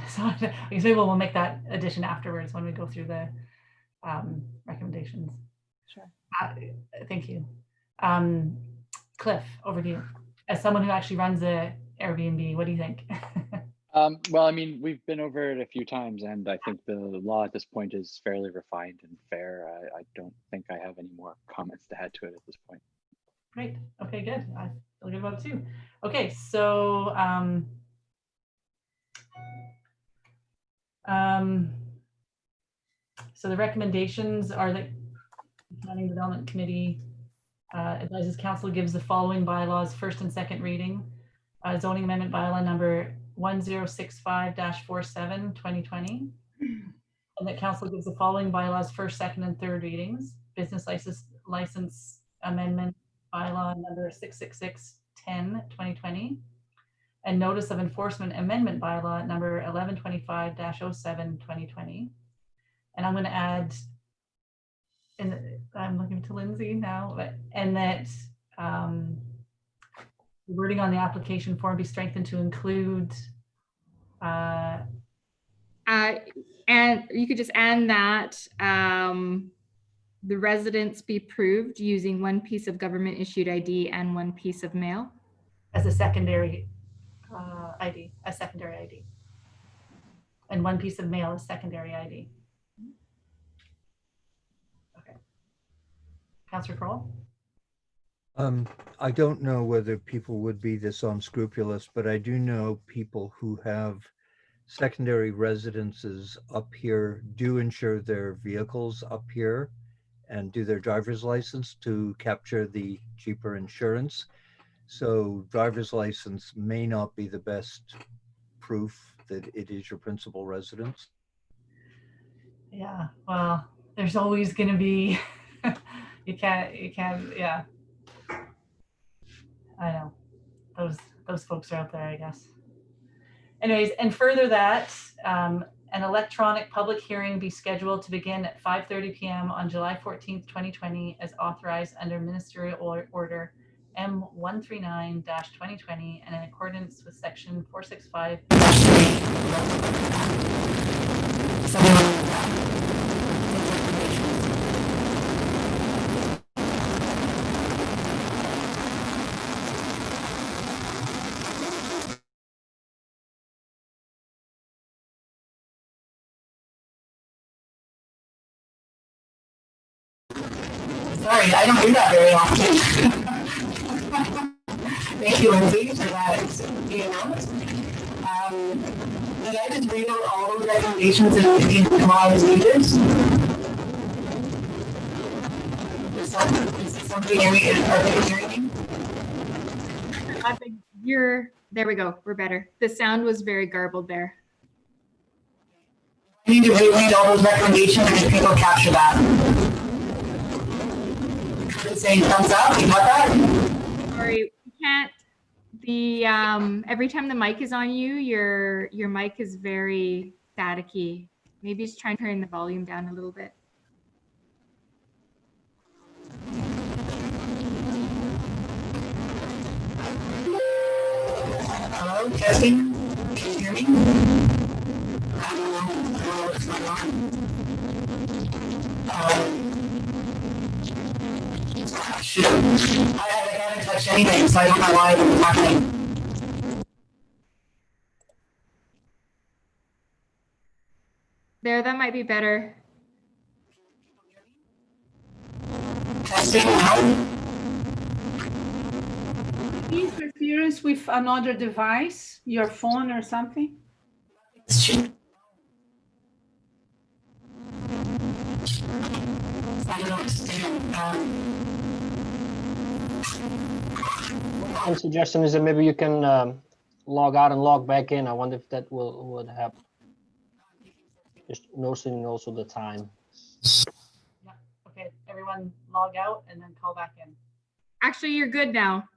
So maybe we'll make that addition afterwards when we go through the recommendations. Sure. Thank you. Cliff, over to you. As someone who actually runs a Airbnb, what do you think? Well, I mean, we've been over it a few times, and I think the law at this point is fairly refined and fair. I don't think I have any more comments to add to it at this point. Great. Okay, good. I feel good about it too. Okay, so so the recommendations are that Planning Development Committee advises Council gives the following bylaws first and second reading. Zoning Amendment Bylaw number 1065-47 2020. And that Council gives the following bylaws first, second, and third readings. Business License Amendment Bylaw number 666-10 2020. And Notice of Enforcement Amendment Bylaw number 1125-07 2020. And I'm going to add, and I'm looking to Lindsay now, and that the wording on the application form be strengthened to include and you could just add that the residents be proved using 1 piece of government issued ID and 1 piece of mail as a secondary ID, and 1 piece of mail as secondary ID. Okay. Councillor Crowell? I don't know whether people would be this unscrupulous, but I do know people who have secondary residences up here do insure their vehicles up here and do their driver's license to capture the cheaper insurance. So driver's license may not be the best proof that it is your principal residence. Yeah, well, there's always going to be, you can't, yeah. I know, those folks are out there, I guess. Anyways, and further that an electronic public hearing be scheduled to begin at 5:30 p.m. on July 14th, 2020, as authorized under Ministerial Order M139-2020 and in accordance with Section 465. Sorry, I don't do that very often. Thank you, Lindsay, for that. did I just read out all those recommendations and come on as leaders? Is somebody hearing me? Are they hearing me? There we go. We're better. The sound was very garbled there. I need to reread all those recommendations and if people capture that. Saying thumbs up, you got that? Sorry, we can't. The every time the mic is on you, your mic is very staticky. Maybe just try and turn the volume down a little bit. Hello, testing. Can you hear me? I don't know what's going on. Shoot. I haven't touched anything, so I don't know why it's happening. There, that might be better. Testing now. Interference with another device, your phone or something? I don't understand. One suggestion is that maybe you can log out and log back in. I wonder if that would help. Just noticing also the time. Yeah. Okay, everyone log out and then call back in. Actually, you're good now.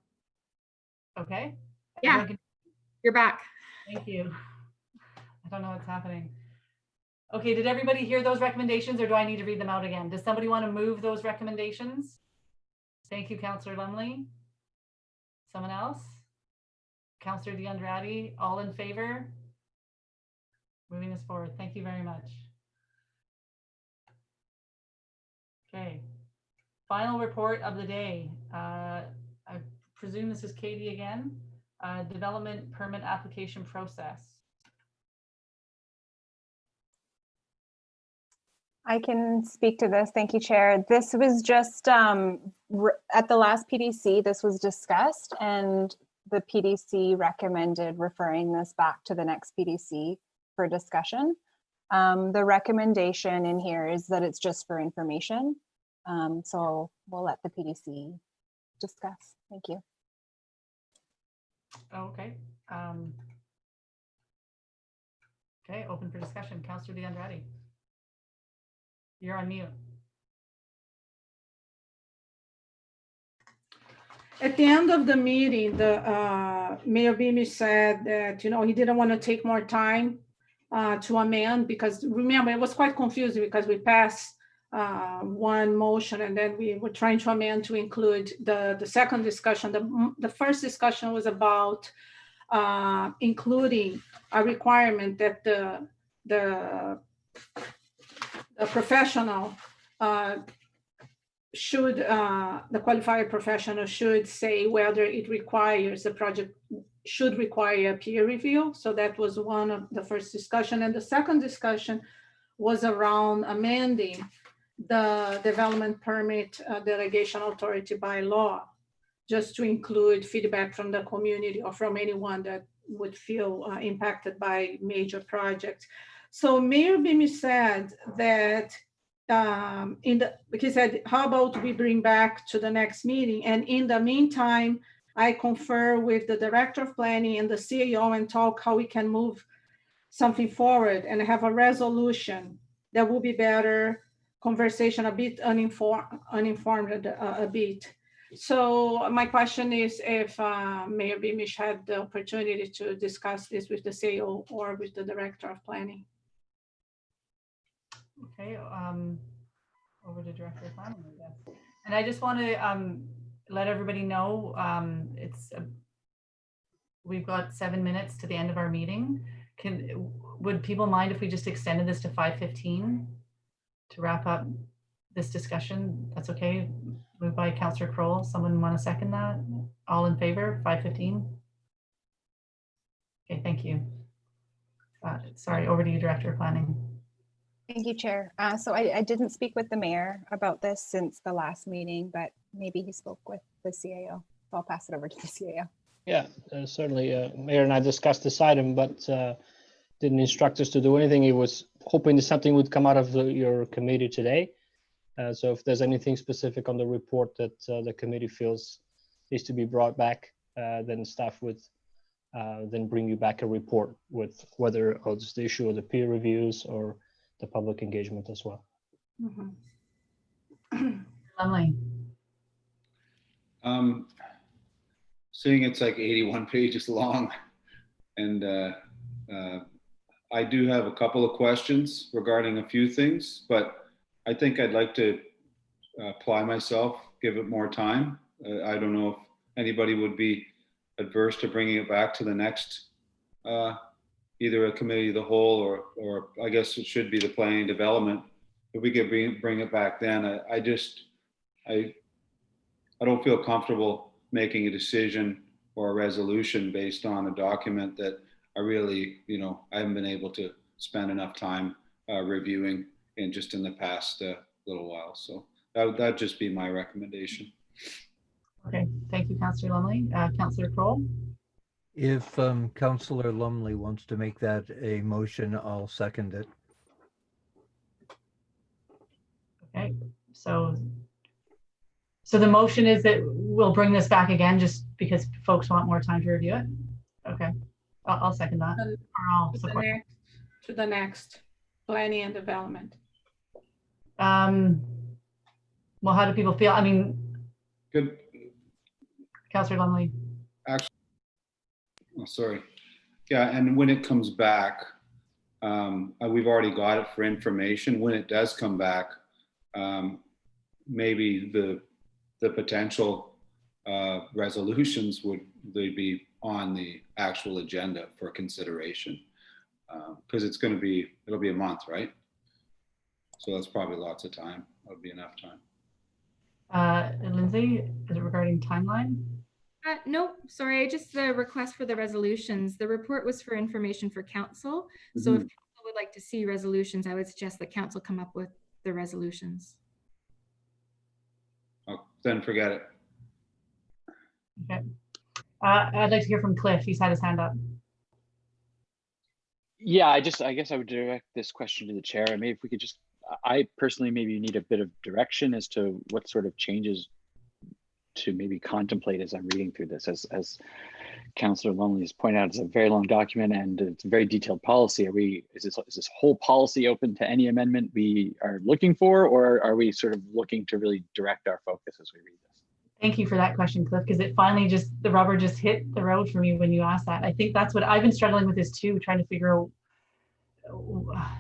Okay. Yeah, you're back. Thank you. I don't know what's happening. Okay, did everybody hear those recommendations or do I need to read them out again? Does somebody want to move those recommendations? Thank you, Councillor Lumley. Someone else? Councillor DeAndrade, all in favor? Moving this forward. Thank you very much. Okay, final report of the day. I presume this is Katie again. Development permit application process. I can speak to this. Thank you, Chair. This was just at the last PDC, this was discussed and the PDC recommended referring this back to the next PDC for discussion. The recommendation in here is that it's just for information. So we'll let the PDC discuss. Thank you. Okay. Okay, open for discussion. Councillor DeAndrade. You're on mute. At the end of the meeting, the Mayor Beamish said that, he didn't want to take more time to amend because remember, it was quite confusing because we passed one motion and then we were trying to amend to include the second discussion. The first discussion was about including a requirement that the professional should, the qualified professional should say whether it requires, the project should require a peer review. So that was one of the first discussion. And the second discussion was around amending the development permit delegation authority by law, just to include feedback from the community or from anyone that would feel impacted by major projects. So Mayor Beamish said that he said, how about we bring back to the next meeting? And in the meantime, I confer with the Director of Planning and the CAO and talk how we can move something forward and have a resolution that will be better, conversation a bit uninformed a bit. So my question is if Mayor Beamish had the opportunity to discuss this with the CAO or with the Director of Planning. Okay, over to Director of Planning, I guess. And I just want to let everybody know we've got 7 minutes to the end of our meeting. Would people mind if we just extended this to 5:15 to wrap up this discussion? That's okay. Moved by Councillor Crowell. Someone want to second that? All in favor? 5:15. Okay, thank you. Sorry, over to you, Director of Planning. Thank you, Chair. So I didn't speak with the mayor about this since the last meeting, but maybe he spoke with the CAO. So I'll pass it over to the CAO. Yeah, certainly. Mayor and I discussed this item, but didn't instruct us to do anything. He was hoping that something would come out of your committee today. So if there's anything specific on the report that the committee feels needs to be brought back, then staff would then bring you back a report with whether it's the issue of the peer reviews or the public engagement as well. Lumley. Seeing it's like 81 pages long, and I do have a couple of questions regarding a few things, but I think I'd like to apply myself, give it more time. I don't know if anybody would be adverse to bringing it back to the next, either a committee of the whole, or I guess it should be the planning development. If we could bring it back then, I don't feel comfortable making a decision or a resolution based on a document that I really, I haven't been able to spend enough time reviewing in the past little while. So that'd just be my recommendation. Okay, thank you, Councillor Lumley. Councillor Crowell? If Councillor Lumley wants to make that a motion, I'll second it. Okay, so the motion is that we'll bring this back again just because folks want more time to review it? Okay, I'll second that. Or I'll support it. To the next planning and development. Well, how do people feel? I mean, good. Councillor Lumley. Actually, oh, sorry. Yeah, and when it comes back, we've already got it for information. When it does come back, maybe the potential resolutions would they be on the actual agenda for consideration, because it'll be a month, right? So that's probably lots of time. That'll be enough time. Lindsay, is it regarding timeline? No, sorry, just the request for the resolutions. The report was for information for council. So if council would like to see resolutions, I would suggest that council come up with the resolutions. Oh, then forget it. Okay. I'd like to hear from Cliff. He's had his hand up. Yeah, I guess I would direct this question to the chair. I mean, if we could just, I personally maybe need a bit of direction as to what sort of changes to maybe contemplate as I'm reading through this. As Councillor Lumley has pointed out, it's a very long document and it's a very detailed policy. Is this whole policy open to any amendment we are looking for, or are we sort of looking to really direct our focus as we read this? Thank you for that question, Cliff, because it finally the rubber just hit the road for me when you asked that. I think that's what I've been struggling with this too, trying to figure out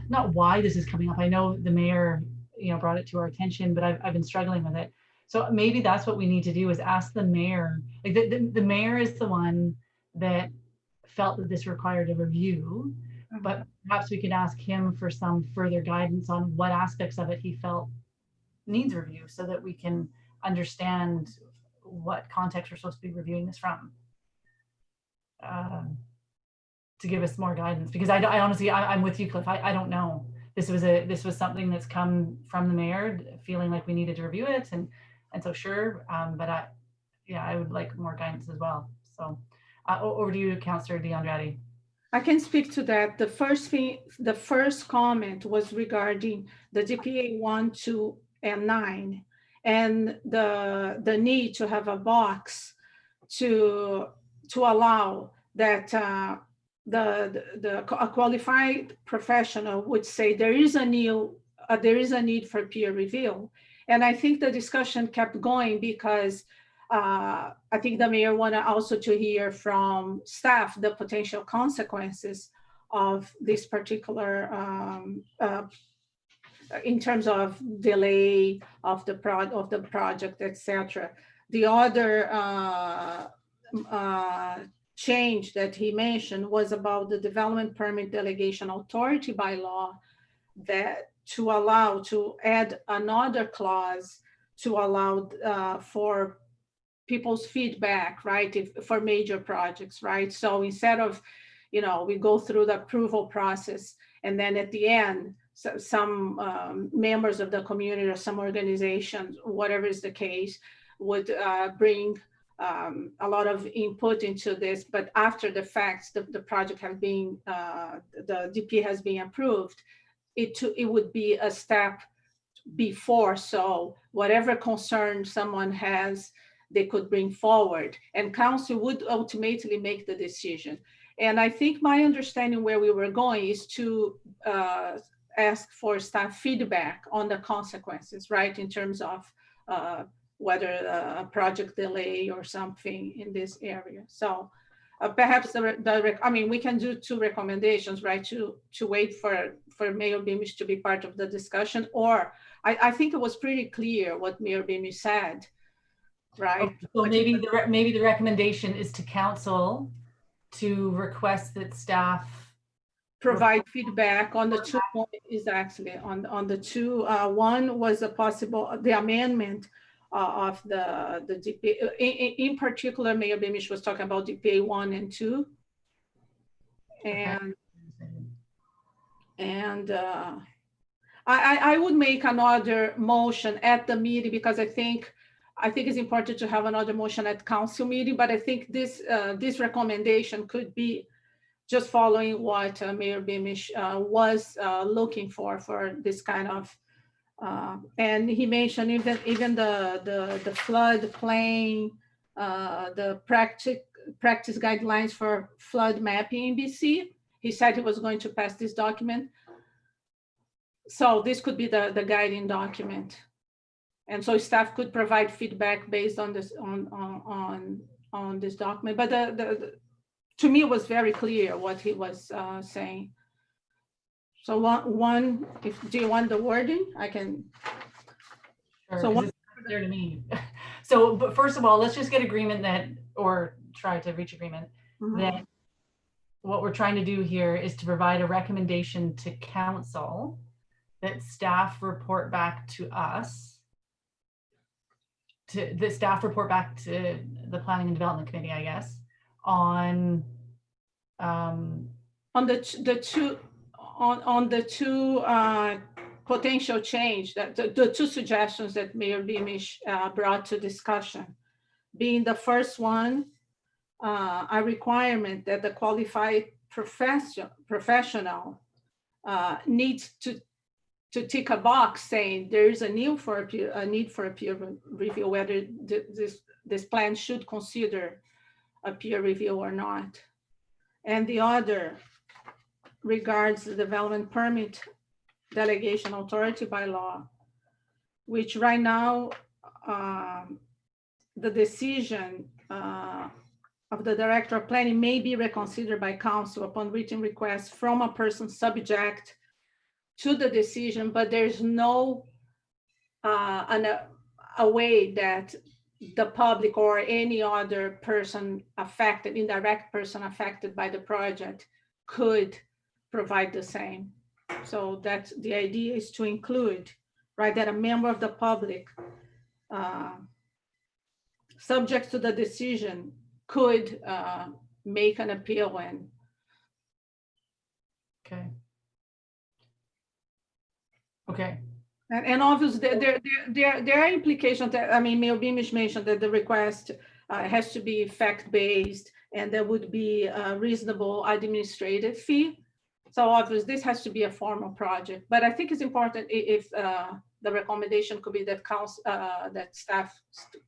not why this is coming up. I know the mayor, brought it to our attention, but I've been struggling with it. So maybe that's what we need to do is ask the mayor. Like the mayor is the one that felt that this required a review, but perhaps we could ask him for some further guidance on what aspects of it he felt needs review so that we can understand what context we're supposed to be reviewing this from, to give us more guidance, because I honestly, I'm with you, Cliff. I don't know. This was something that's come from the mayor feeling like we needed to review it, and so sure, but I would like more guidance as well. So over to you, Councillor DeAndrade. I can speak to that. The first comment was regarding the DPA 1, 2, and 9, and the need to have a box to allow that a qualified professional would say there is a need for peer review. And I think the discussion kept going because I think the mayor wanted also to hear from staff the potential consequences of this particular in terms of delay of the project, etc. The other change that he mentioned was about the development permit delegation authority bylaw, that to add another clause to allow for people's feedback, right, for major projects, right? So instead of, we go through the approval process and then at the end, some members of the community or some organizations, whatever is the case, would bring a lot of input into this, but after the fact, the project has been, the DP has been approved, it would be a step before. So whatever concern someone has, they could bring forward, and council would ultimately make the decision. And I think my understanding where we were going is to ask for staff feedback on the consequences, right? In terms of whether a project delay or something in this area. So perhaps I mean, we can do 2 recommendations, right? To wait for Mayor Beamish to be part of the discussion, or I think it was pretty clear what Mayor Beamish said, right? So maybe the recommendation is to council to request that staff provide feedback on the 2 points, is actually on the 2. One was the amendment of the DPA. In particular, Mayor Beamish was talking about DPA 1 and 2. And I would make another motion at the meeting, because I think it's important to have another motion at council meeting, but I think this recommendation could be just following what Mayor Beamish was looking for this kind of, and he mentioned even the flood plain, the practice guidelines for flood mapping in BC. He said he was going to pass this document. So this could be the guiding document. And so staff could provide feedback based on this on this document. But to me, it was very clear what he was saying. So do you want the wording? I can. Sure, So it's clear to me. So, but first of all, let's just get agreement or try to reach agreement that what we're trying to do here is to provide a recommendation to council that staff report back to us, to the staff report back to the Planning and Development Committee, I guess, on the two potential change, that the 2 suggestions that Mayor Beamish brought to discussion, being the first one, a requirement that the qualified professional needs to tick a box saying there is a need for a peer review, whether this plan should consider a peer review or not. And the other regards the development permit delegation authority by law, which right now the decision of the director of planning may be reconsidered by council upon written request from a person subject to the decision, but there's no a way that the public or any other person affected, indirect person affected by the project, could provide the same. So that's the idea, is to include, right, that a member of the public subject to the decision could make an appeal when. Okay. And obviously there are implications that, I mean, Mayor Beamish mentioned that the request has to be fact-based, and there would be a reasonable administrative fee. So obviously this has to be a formal project, but I think it's important if the recommendation could be that council, that staff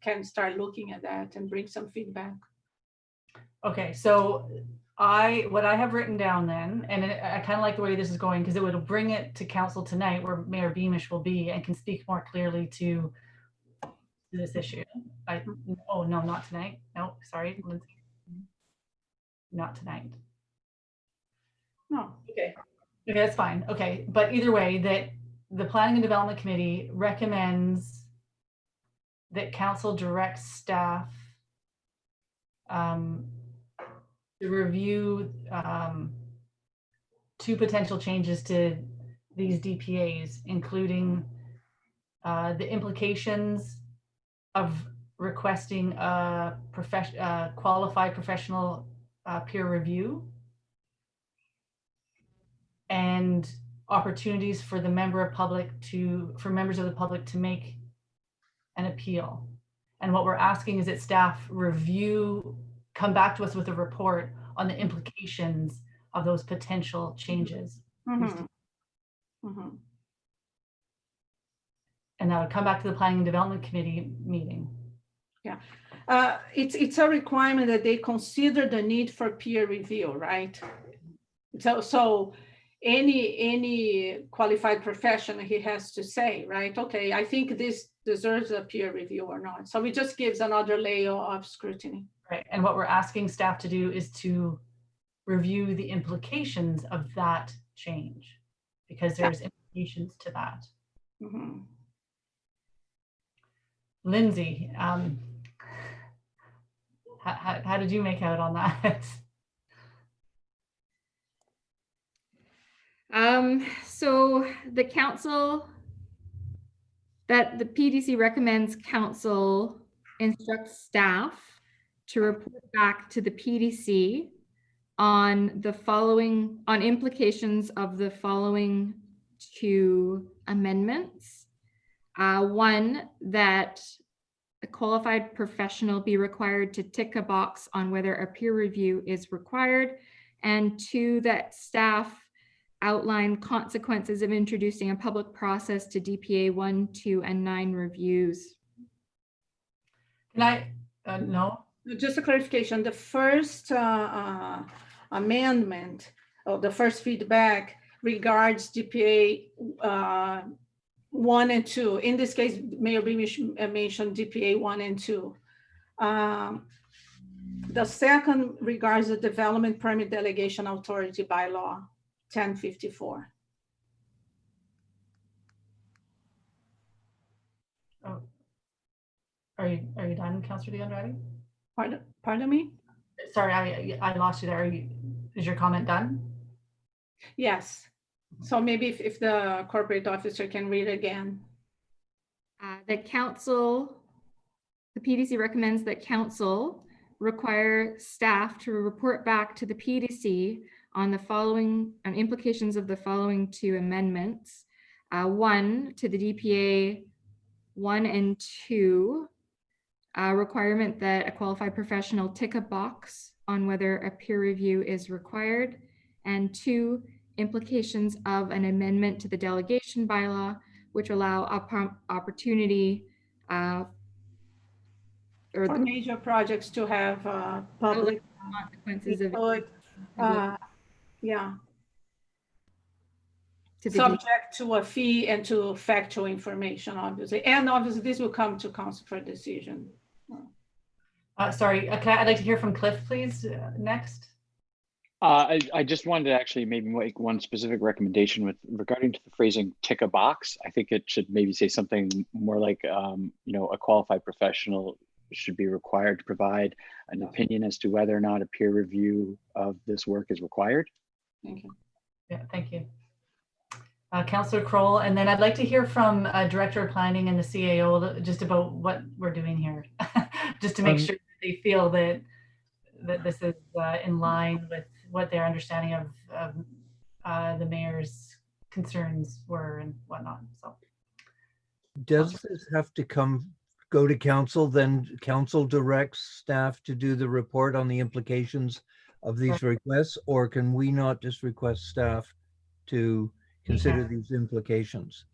can start looking at that and bring some feedback. Okay, so what I have written down then, and I kind of like the way this is going, because it would bring it to council tonight where Mayor Beamish will be and can speak more clearly to this issue. Oh no, not tonight. No, sorry, Lindsay. Not tonight. No. Okay, that's fine. Okay, but either way, that the Planning and Development Committee recommends that council directs staff to review 2 potential changes to these DPAs, including the implications of requesting a qualified professional peer review, and opportunities for members of the public to make an appeal. And what we're asking is that staff review, come back to us with a report on the implications of those potential changes. Mhm. Mhm. And that would come back to the Planning and Development Committee meeting. Yeah, it's a requirement that they consider the need for peer review, right? So any qualified professional, he has to say, right? Okay, I think this deserves a peer review or not. So it just gives another layer of scrutiny. Right, and what we're asking staff to do is to review the implications of that change, because there's implications to that. Mhm. Lindsay, how did you make out on that? So the council, that the PDC recommends council instructs staff to report back to the PDC on the following, on implications of the following two amendments. One, that a qualified professional be required to tick a box on whether a peer review is required. And two, that staff outline consequences of introducing a public process to DPA 1, 2, and 9 reviews. Can I, no? Just a clarification, the first amendment, or the first feedback regards DPA 1 and 2. In this case, Mayor Beamish mentioned DPA 1 and 2. The second regards the Development Permit Delegation Authority Bylaw 1054. Oh. Are you done, Councillor DeAndrade? Pardon me? Sorry, I lost you there. Is your comment done? Yes. So maybe if the corporate officer can read again. The council, the PDC recommends that council require staff to report back to the PDC on the following, on implications of the following two amendments. One, to the DPA 1 and 2, requirement that a qualified professional tick a box on whether a peer review is required. And 2, implications of an amendment to the delegation bylaw, which allow opportunity for major projects to have public consequences input, yeah. To the subject to a fee and to factual information, obviously. And obviously this will come to council for decision. Sorry, I'd like to hear from Cliff, please, next. I just wanted to actually maybe make one specific recommendation with regarding to the phrasing tick a box. I think it should maybe say something more like, you know, a qualified professional should be required to provide an opinion as to whether or not a peer review of this work is required. Thank you. Yeah, thank you. Councillor Crowell, and then I'd like to hear from Director of Planning and the CAO just about what we're doing here, just to make sure that they feel that this is in line with what their understanding of the mayor's concerns were and whatnot. So, does this have to go to council, then council directs staff to do the report on the implications of these requests, or can we not just request staff to consider these implications?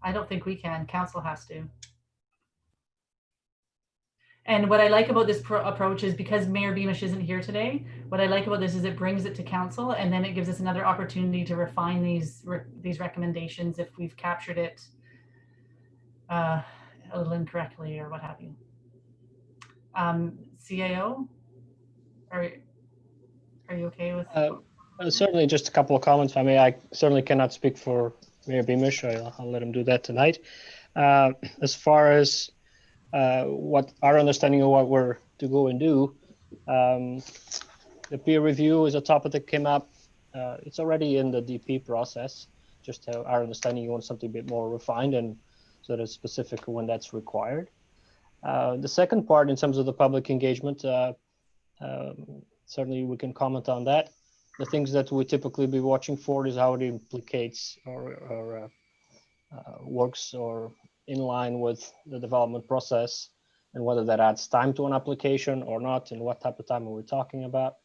I don't think we can. Council has to. And what I like about this approach is because Mayor Beamish isn't here today, what I like about this is it brings it to council, and then it gives us another opportunity to refine these recommendations if we've captured it a little incorrectly or what have you. CAO, are you okay with? Certainly, just a couple of comments. I mean, I certainly cannot speak for Mayor Beamish. I'll let him do that tonight. As far as what our understanding of what we're to go and do, the peer review is a topic that came up. It's already in the DP process. Just our understanding, you want something a bit more refined and sort of specific when that's required. The second part, in terms of the public engagement, certainly we can comment on that. The things that we typically be watching for is how it implicates or works or in line with the development process and whether that adds time to an application or not, and what type of time are we talking about,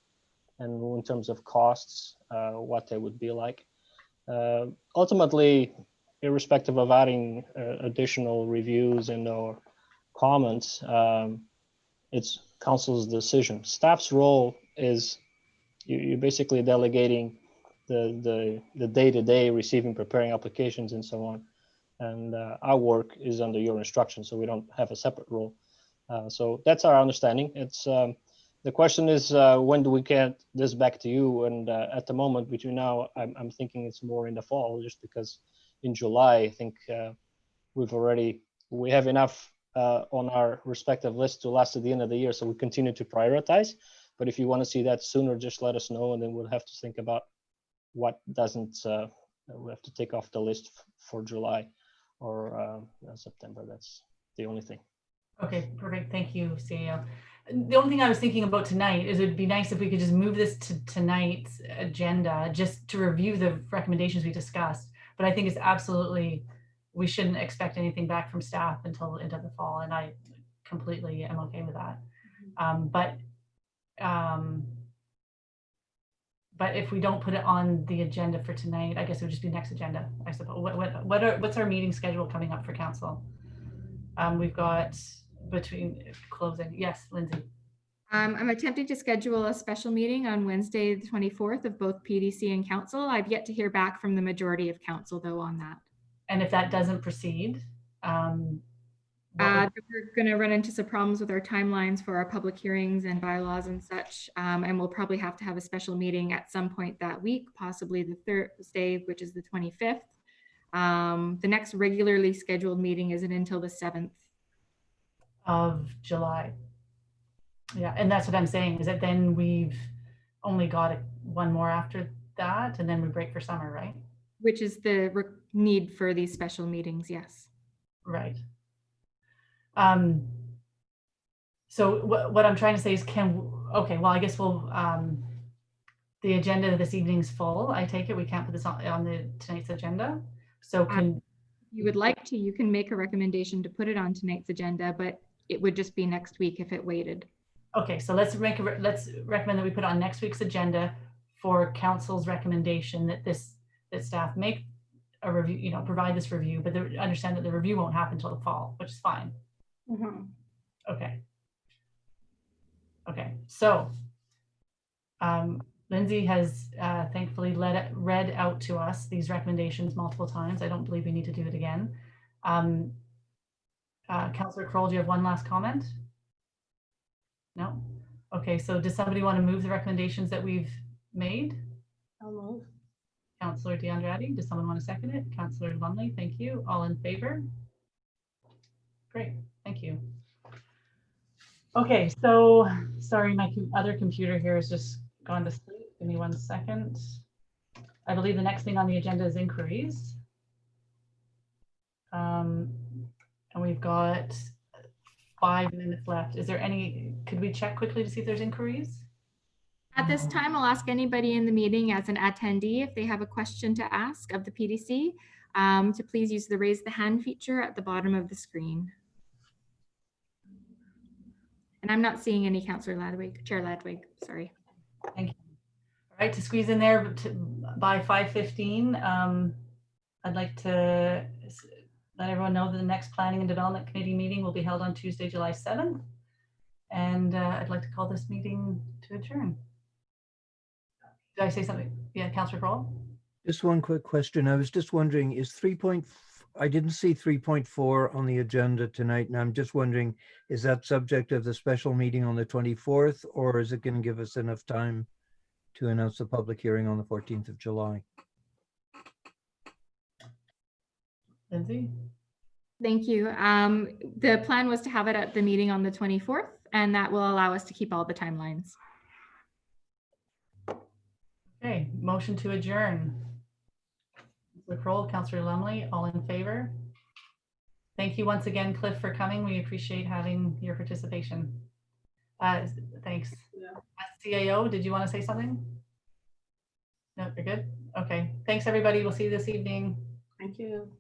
and in terms of costs, what they would be like. Ultimately, irrespective of adding additional reviews and or comments, it's council's decision. Staff's role is you're basically delegating the day-to-day receiving, preparing applications and so on. And our work is under your instruction, so we don't have a separate role. So that's our understanding. It's the question is, when do we get this back to you? And at the moment, between now, I'm thinking it's more in the fall, just because in July, I think we have enough on our respective list to last at the end of the year. So we continue to prioritize. But if you want to see that sooner, just let us know, and then we'll have to think about what doesn't, we have to take off the list for July or September. That's the only thing. Okay, perfect. Thank you, CEO. The only thing I was thinking about tonight is it'd be nice if we could just move this to tonight's agenda, just to review the recommendations we discussed. But I think it's absolutely, we shouldn't expect anything back from staff until into the fall, and I completely am okay with that. But if we don't put it on the agenda for tonight, I guess it would just be next agenda, I suppose. What's our meeting schedule coming up for council? We've got between closing. Yes, Lindsay. I'm attempting to schedule a special meeting on Wednesday, the 24th of both PDC and council. I've yet to hear back from the majority of council though on that. And if that doesn't proceed, we're going to run into some problems with our timelines for our public hearings and bylaws and such. And we'll probably have to have a special meeting at some point that week, possibly the Thursday, which is the 25th. The next regularly scheduled meeting isn't until the 7th of July. Yeah, and that's what I'm saying, is that then we've only got one more after that, and then we break for summer, right? Which is the need for these special meetings, yes. Right. So what I'm trying to say is, okay, well, I guess we'll, the agenda this evening's full. I take it we can't put this on tonight's agenda. So can you would like to, you can make a recommendation to put it on tonight's agenda, but it would just be next week if it waited. Okay, so let's recommend that we put on next week's agenda for council's recommendation that staff make a review, provide this review, but understand that the review won't happen until the fall, which is fine. Mm-hmm. Okay. So Lindsay has thankfully read out to us these recommendations multiple times. I don't believe we need to do it again. Councillor Crowell, do you have one last comment? No? Okay, so does somebody want to move the recommendations that we've made? I'll move. Councillor DeAndrade, does someone want to second it? Councillor Lumley, thank you. All in favor? Great, thank you. Okay, so sorry, my other computer here has just gone to sleep. Give me 1 second. I believe the next thing on the agenda is inquiries. And we've got 5 minutes left. Is there any, could we check quickly to see if there's inquiries? At this time, I'll ask anybody in the meeting as an attendee if they have a question to ask of the PDC to please use the raise the hand feature at the bottom of the screen. And I'm not seeing any, Councillor Ladwig, Chair Ladwig, sorry. Thank you. All right, to squeeze in there by 5:15, I'd like to let everyone know that the next Planning and Development Committee meeting will be held on Tuesday, July 7th. And I'd like to call this meeting to adjourn. Did I say something? Yeah, Councillor Crowell? Just one quick question. I was just wondering, is I didn't see 3.4 on the agenda tonight, and I'm just wondering, is that subject of the special meeting on the 24th, or is it going to give us enough time to announce the public hearing on the 14th of July? Lindsay? Thank you. The plan was to have it at the meeting on the 24th, and that will allow us to keep all the timelines. Okay, motion to adjourn. Councillor Crowell, Councillor Lumley, all in favor? Thank you once again, Cliff, for coming. We appreciate having your participation. Thanks. Yeah. CAO, did you want to say something? No, you're good? Okay. Thanks, everybody. We'll see you this evening. Thank you.